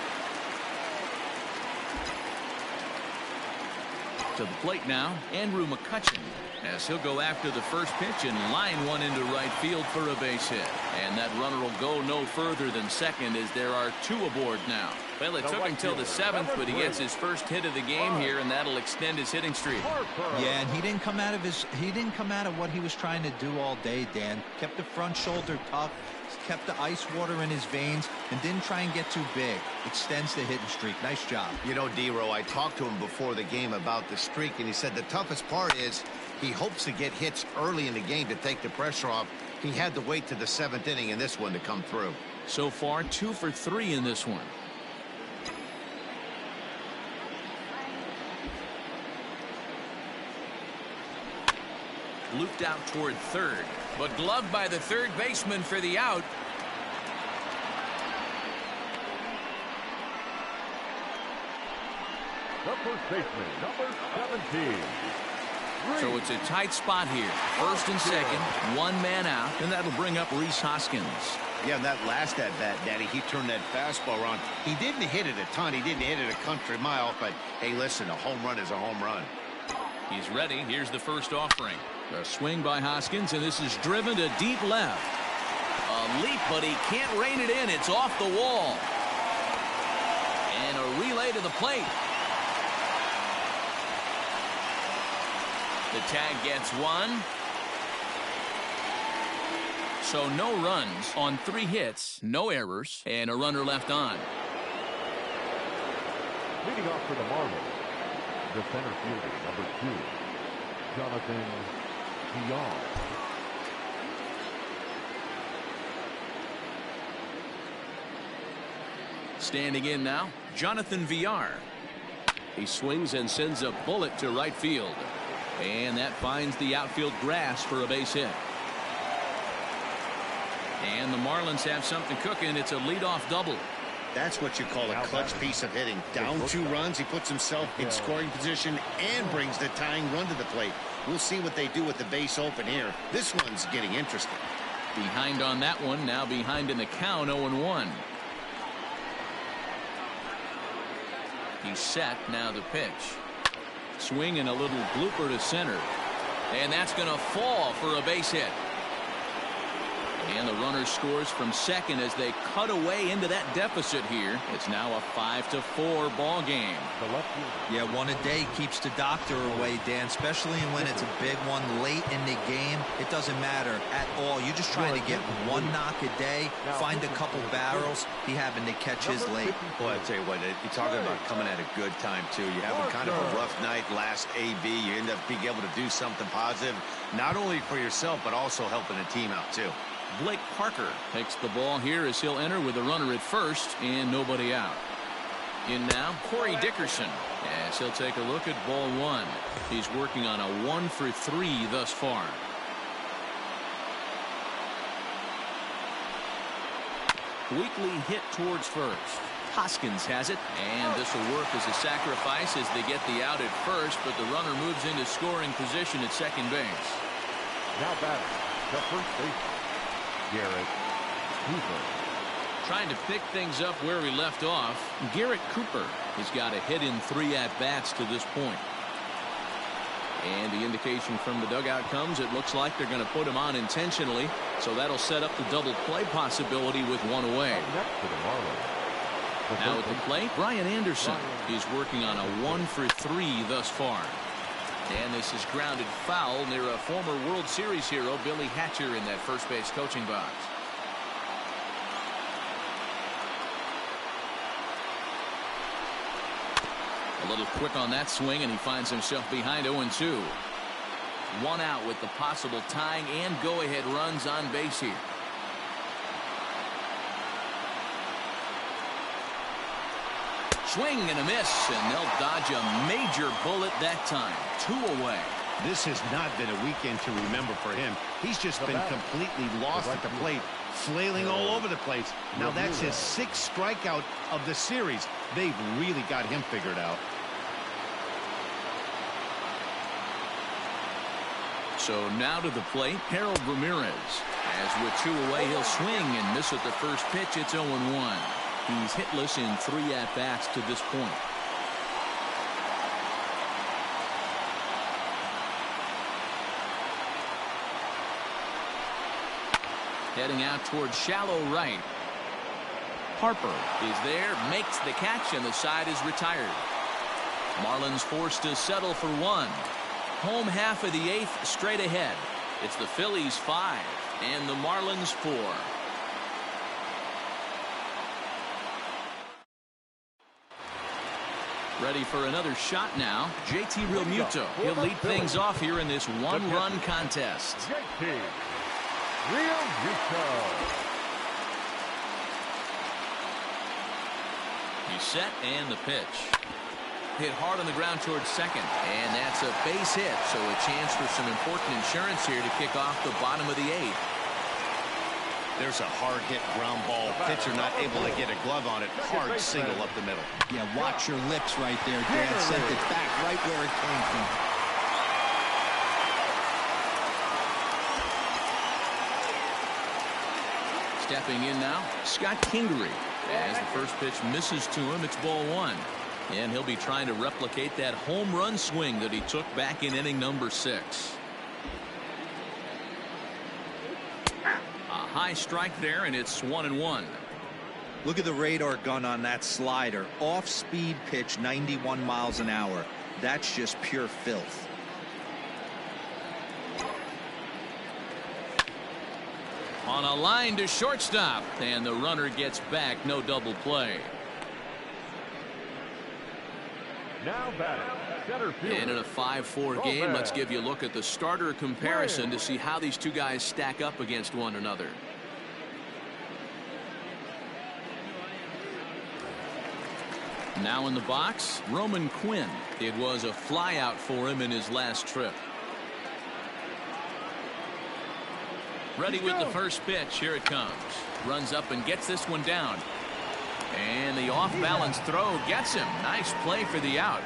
To the plate now, Andrew McCutchen, as he'll go after the first pitch and line one into right field for a base hit. And that runner will go no further than second, as there are 2 aboard now. Well, it took him till the 7th, but he gets his first hit of the game here, and that'll extend his hitting streak. Yeah, and he didn't come out of what he was trying to do all day, Dan. Kept the front shoulder tough, kept the ice water in his veins, and didn't try and get too big. Extends the hitting streak. Nice job. You know, D-Row, I talked to him before the game about the streak, and he said the toughest part is he hopes to get hits early in the game to take the pressure off. He had to wait to the 7th inning in this one to come through. So far, 2 for 3 in this one. Looped out toward third, but gloved by the third baseman for the out. The first baseman, number 17. So it's a tight spot here. First and second, 1 man out, and that'll bring up Rhys Hoskins. Yeah, that last at-bat, Daddy, he turned that fastball around. He didn't hit it a ton. He didn't hit it a country mile, but, hey, listen, a home run is a home run. He's ready. Here's the first offering. A swing by Hoskins, and this is driven to deep left. A leap, but he can't rein it in. It's off the wall. And a relay to the plate. The tag gets 1. So no runs on 3 hits, no errors, and a runner left on. Leading off for the Marlins, the center fielder, number 2, Jonathan Villar. Standing in now, Jonathan Villar. He swings and sends a bullet to right field. And that finds the outfield grass for a base hit. And the Marlins have something cooking. It's a leadoff double. That's what you call a clutch piece of hitting. Down 2 runs, he puts himself in scoring position and brings the tying run to the plate. We'll see what they do with the base open here. This one's getting interesting. Behind on that one, now behind in the count, 0-1. He's set, now the pitch. Swing and a little blooper to center. And that's going to fall for a base hit. And the runner scores from second as they cut away into that deficit here. It's now a 5-4 ball game. Yeah, one a day keeps the doctor away, Dan, especially when it's a big one late in the game. It doesn't matter at all. You're just trying to get one knock a day, find a couple barrels. He happened to catch his late. Boy, I tell you what, you're talking about coming at a good time, too. You have kind of a rough night last AB. You end up being able to do something positive, not only for yourself, but also helping the team out, too. Blake Parker takes the ball here as he'll enter with a runner at first and nobody out. In now, Corey Dickerson, as he'll take a look at ball one. He's working on a 1-for-3 thus far. Weekly hit towards first. Hoskins has it, and this will work as a sacrifice as they get the out at first, but the runner moves into scoring position at second base. Now batting, the first baseman, Garrett Cooper. Trying to pick things up where he left off, Garrett Cooper has got a hit in 3 at-bats to this point. And the indication from the dugout comes, it looks like they're going to put him on intentionally, so that'll set up the double play possibility with one away. Next to the Marlins. Now at the plate, Brian Anderson. He's working on a 1-for-3 thus far. And this is grounded foul near a former World Series hero, Billy Hatcher, in that first base coaching box. A little quick on that swing, and he finds himself behind 0-2. One out with the possible tying and go-ahead runs on base here. Swing and a miss, and they'll dodge a major bullet that time. 2 away. This has not been a weekend to remember for him. He's just been completely lost at the plate, flailing all over the place. Now that's his 6th strikeout of the series. They've really got him figured out. So now to the plate, Harold Ramirez. As with 2 away, he'll swing and miss at the first pitch. It's 0-1. He's hitless in 3 at-bats to this point. Heading out towards shallow right. Harper is there, makes the catch, and the side is retired. Marlins forced to settle for 1. Home half of the 8th straight ahead. It's the Phillies 5 and the Marlins 4. Ready for another shot now. JT Realmuto. He'll lead things off here in this 1-run contest. JT Realmuto. He's set and the pitch. Hit hard on the ground towards second, and that's a base hit, so a chance for some important insurance here to kick off the bottom of the 8th. There's a hard hit ground ball. Pitcher not able to get a glove on it. Hard single up the middle. Yeah, watch your lips right there, Dan. Sent it back right where it came from. Stepping in now, Scott Kingery. As the first pitch misses to him, it's ball 1. And he'll be trying to replicate that home run swing that he took back in inning number 6. A high strike there, and it's 1-1. Look at the radar gun on that slider. Off-speed pitch, 91 miles an hour. That's just pure filth. On a line to shortstop, and the runner gets back. No double play. Now batting, center fielder. And in a 5-4 game, let's give you a look at the starter comparison to see how these two guys stack up against one another. Now in the box, Roman Quinn. It was a flyout for him in his last trip. Ready with the first pitch. Here it comes. Runs up and gets this one down. And the off-balance throw gets him. Nice play for the out.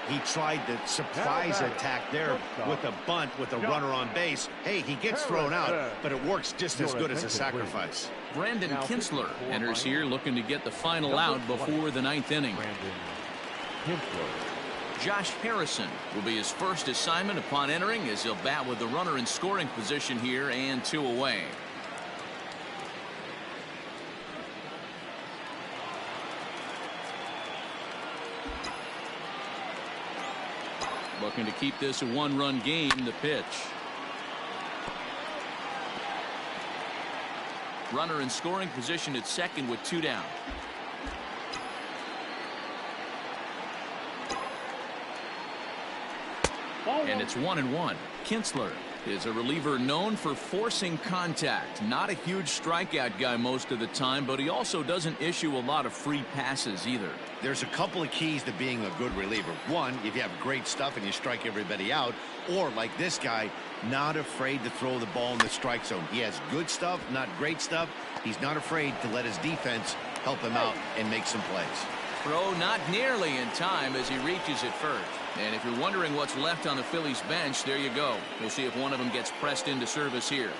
He tried the surprise attack there with a bunt with a runner on base. Hey, he gets thrown out, but it works just as good as a sacrifice. Brandon Kinsler enters here looking to get the final out before the 9th inning. Josh Harrison will be his first assignment upon entering as he'll bat with the runner in scoring position here and 2 away. Looking to keep this a one-run game. The pitch. Runner in scoring position at second with 2 down. And it's 1-1. Kinsler is a reliever known for forcing contact. Not a huge strikeout guy most of the time, but he also doesn't issue a lot of free passes either. There's a couple of keys to being a good reliever. One, if you have great stuff and you strike everybody out, or like this guy, not afraid to throw the ball in the strike zone. He has good stuff, not great stuff. He's not afraid to let his defense help him out and make some plays. Throw not nearly in time as he reaches at first. And if you're wondering what's left on the Phillies bench, there you go. We'll see if one of them gets pressed into service here.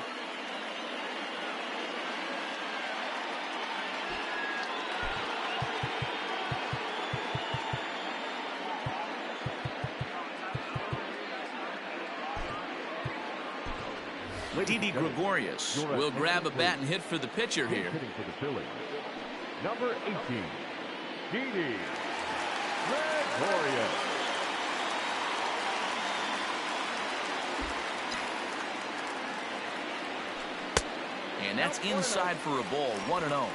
Didi Gregorius will grab a bat and hit for the pitcher here. Hitting for the Phillies, number 18, Didi Gregorius. And that's inside for a ball. 1-0.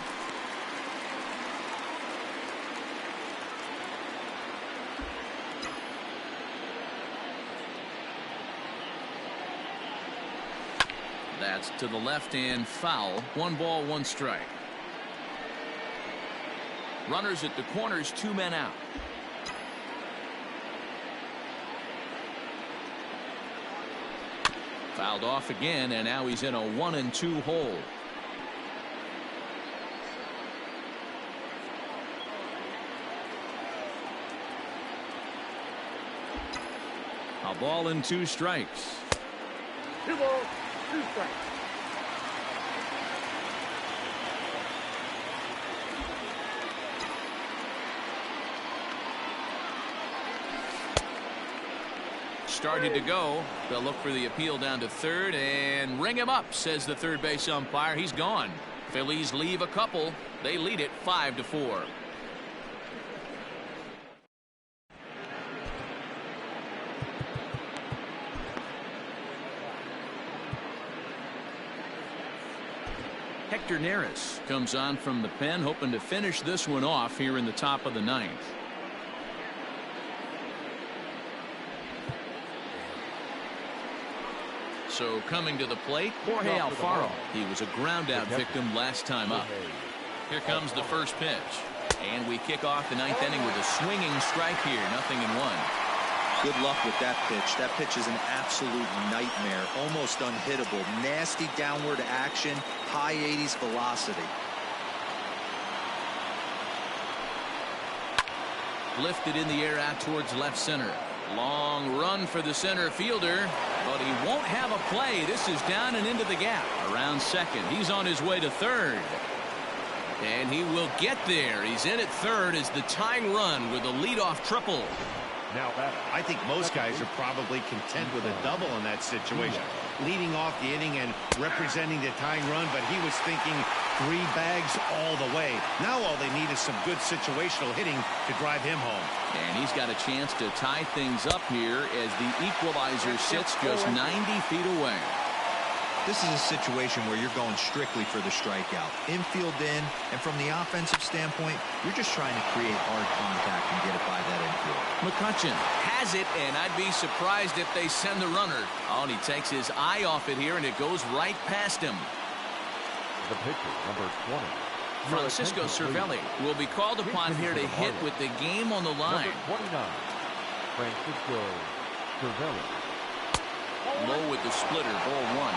That's to the left and foul. 1 ball, 1 strike. Runners at the corners, 2 men out. Fouled off again, and now he's in a 1-2 hole. A ball and 2 strikes. 2 balls, 2 strikes. Started to go. They'll look for the appeal down to third and ring him up, says the third base umpire. He's gone. Phillies leave a couple. They lead it 5-4. Hector Neris comes on from the pen, hoping to finish this one off here in the top of the 9th. So coming to the plate, Jorge Alfaro. He was a ground out victim last time up. Here comes the first pitch. And we kick off the 9th inning with a swinging strike here. 0-1. Good luck with that pitch. That pitch is an absolute nightmare. Almost unhittable. Nasty downward action. High 80s velocity. Lifted in the air out towards left center. Long run for the center fielder, but he won't have a play. This is down and into the gap. Around second. He's on his way to third. And he will get there. He's in at third as the tying run with a leadoff triple. Now, I think most guys are probably content with a double in that situation. Leading off the inning and representing the tying run, but he was thinking 3 bags all the way. Now all they need is some good situational hitting to drive him home. And he's got a chance to tie things up here as the equalizer sits just 90 feet away. This is a situation where you're going strictly for the strikeout. Infield in, and from the offensive standpoint, you're just trying to create hard contact and get it by that infield. McCutchen has it, and I'd be surprised if they send the runner. Oh, and he takes his eye off it here, and it goes right past him. The pitcher, number 20. Francisco Cervelli will be called upon here to hit with the game on the line. Number 29, Francisco Cervelli. Low with the splitter, ball 1.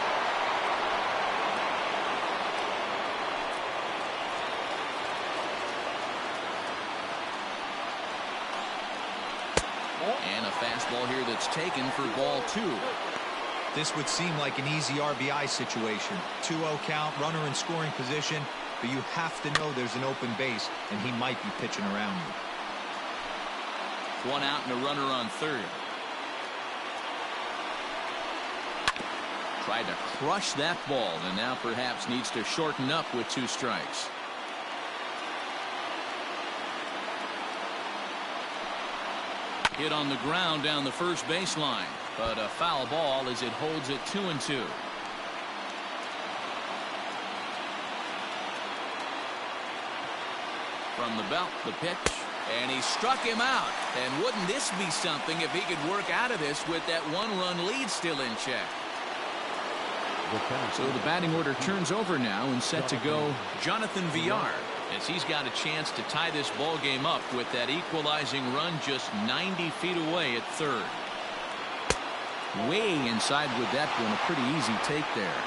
And a fastball here that's taken for ball 2. This would seem like an easy RBI situation. 2-0 count, runner in scoring position, but you have to know there's an open base, and he might be pitching around you. 1 out and a runner on third. Tried to crush that ball, and now perhaps needs to shorten up with 2 strikes. Hit on the ground down the first baseline, but a foul ball as it holds it 2-2. From the belt, the pitch, and he struck him out. And wouldn't this be something if he could work out of this with that one-run lead still in check? So the batting order turns over now, and set to go Jonathan Villar, as he's got a chance to tie this ball game up with that equalizing run just 90 feet away at third. Way inside with that one, a pretty easy take there.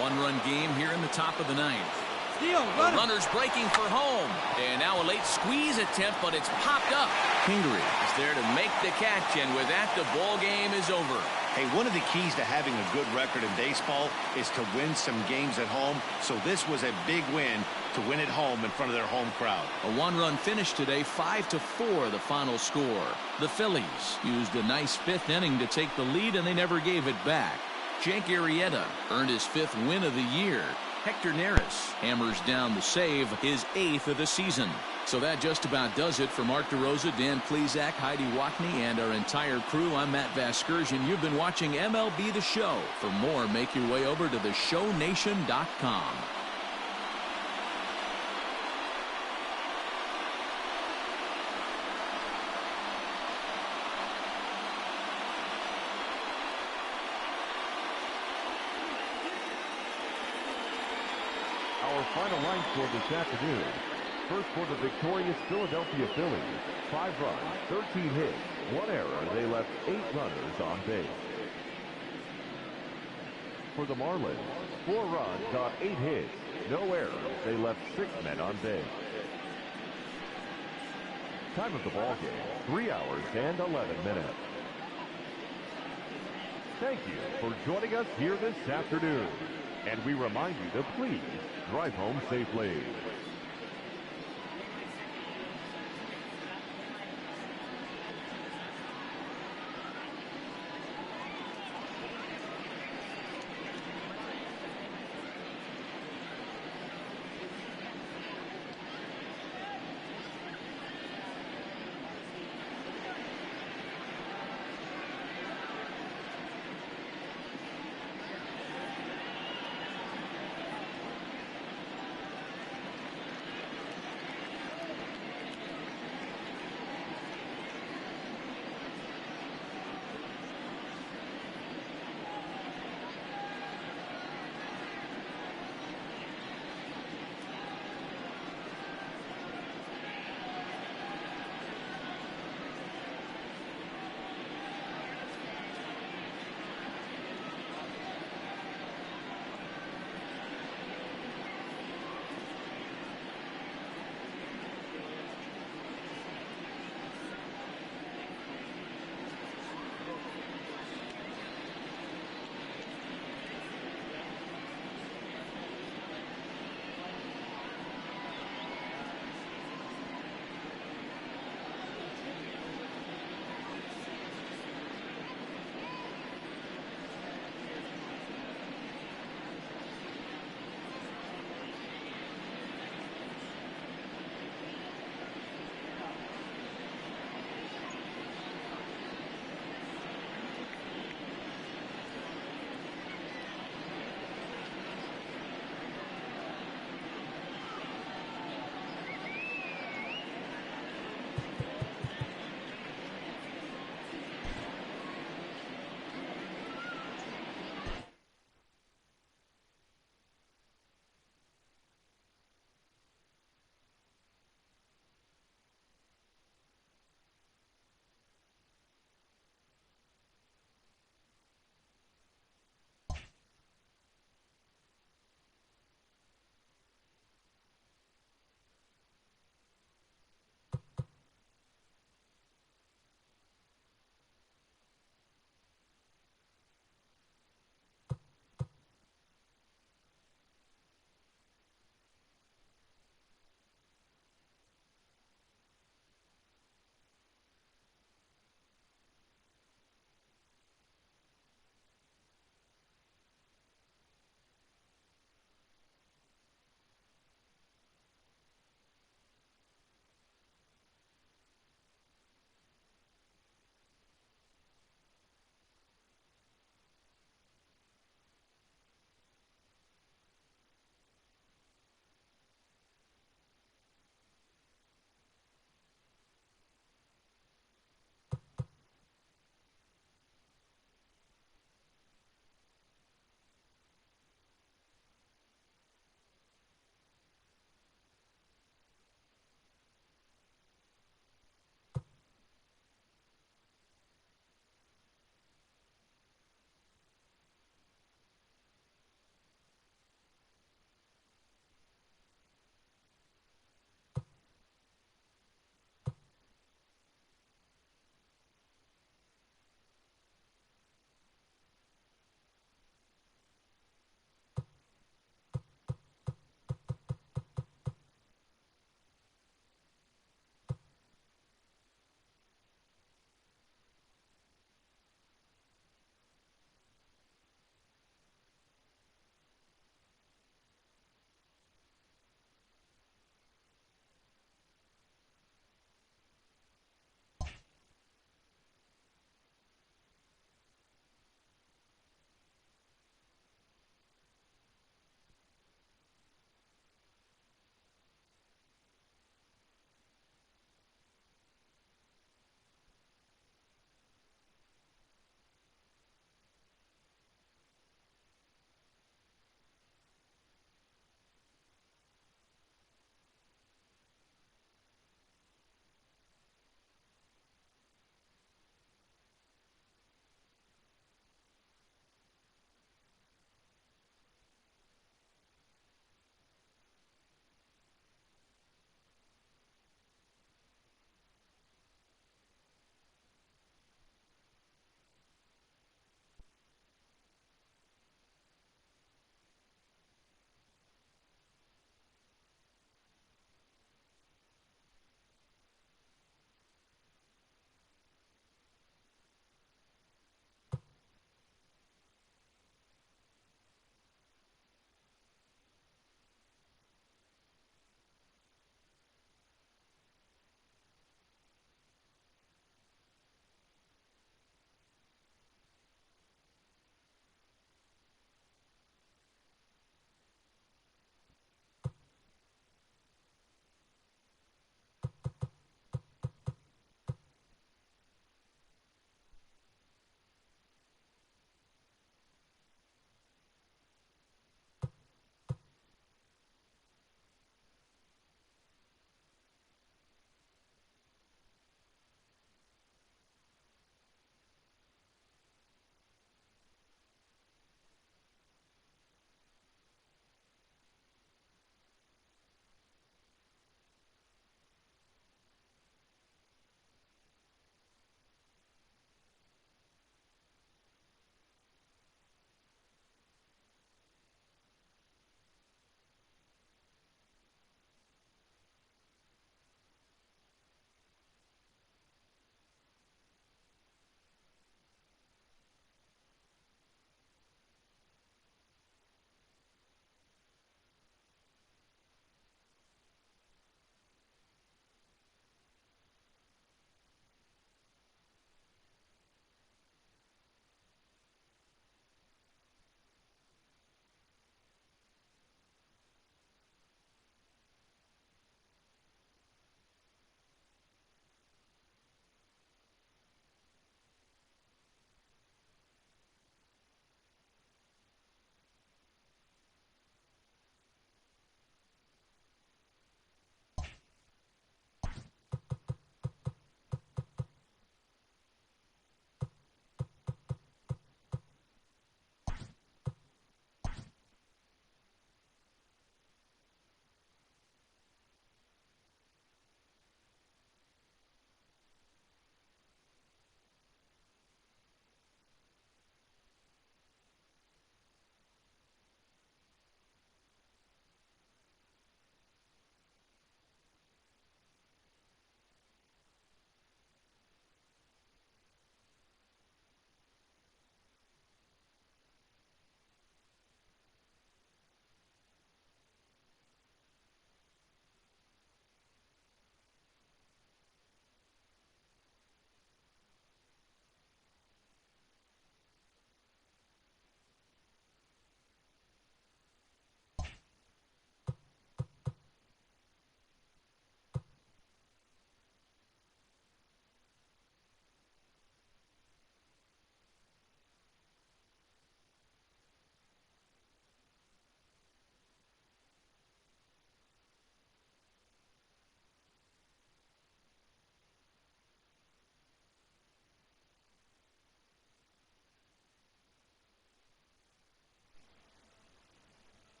One-run game here in the top of the ninth. The runner's breaking for home, and now a late squeeze attempt, but it's popped up. Kingery is there to make the catch, and with that, the ball game is over. Hey, one of the keys to having a good record in baseball is to win some games at home. So this was a big win to win at home in front of their home crowd. A one-run finish today, 5-4 the final score. The Phillies used a nice fifth inning to take the lead, and they never gave it back. Jake Arrieta earned his 5th win of the year. Hector Neris hammers down the save, his 8th of the season. So that just about does it for Mark DeRosa, Dan Plesac, Heidi Watney, and our entire crew. I'm Matt Vasgersian. You've been watching MLB The Show. For more, make your way over to theshownation.com. Our final line score this afternoon. First for the victorious Philadelphia Phillies. 5 runs, 13 hits, 1 error. They left 8 runners on base. For the Marlins, 4 runs got 8 hits, no errors. They left 6 men on base. Time of the ball game, 3 hours and 11 minutes. Thank you for joining us here this afternoon. And we remind you to please drive home safely.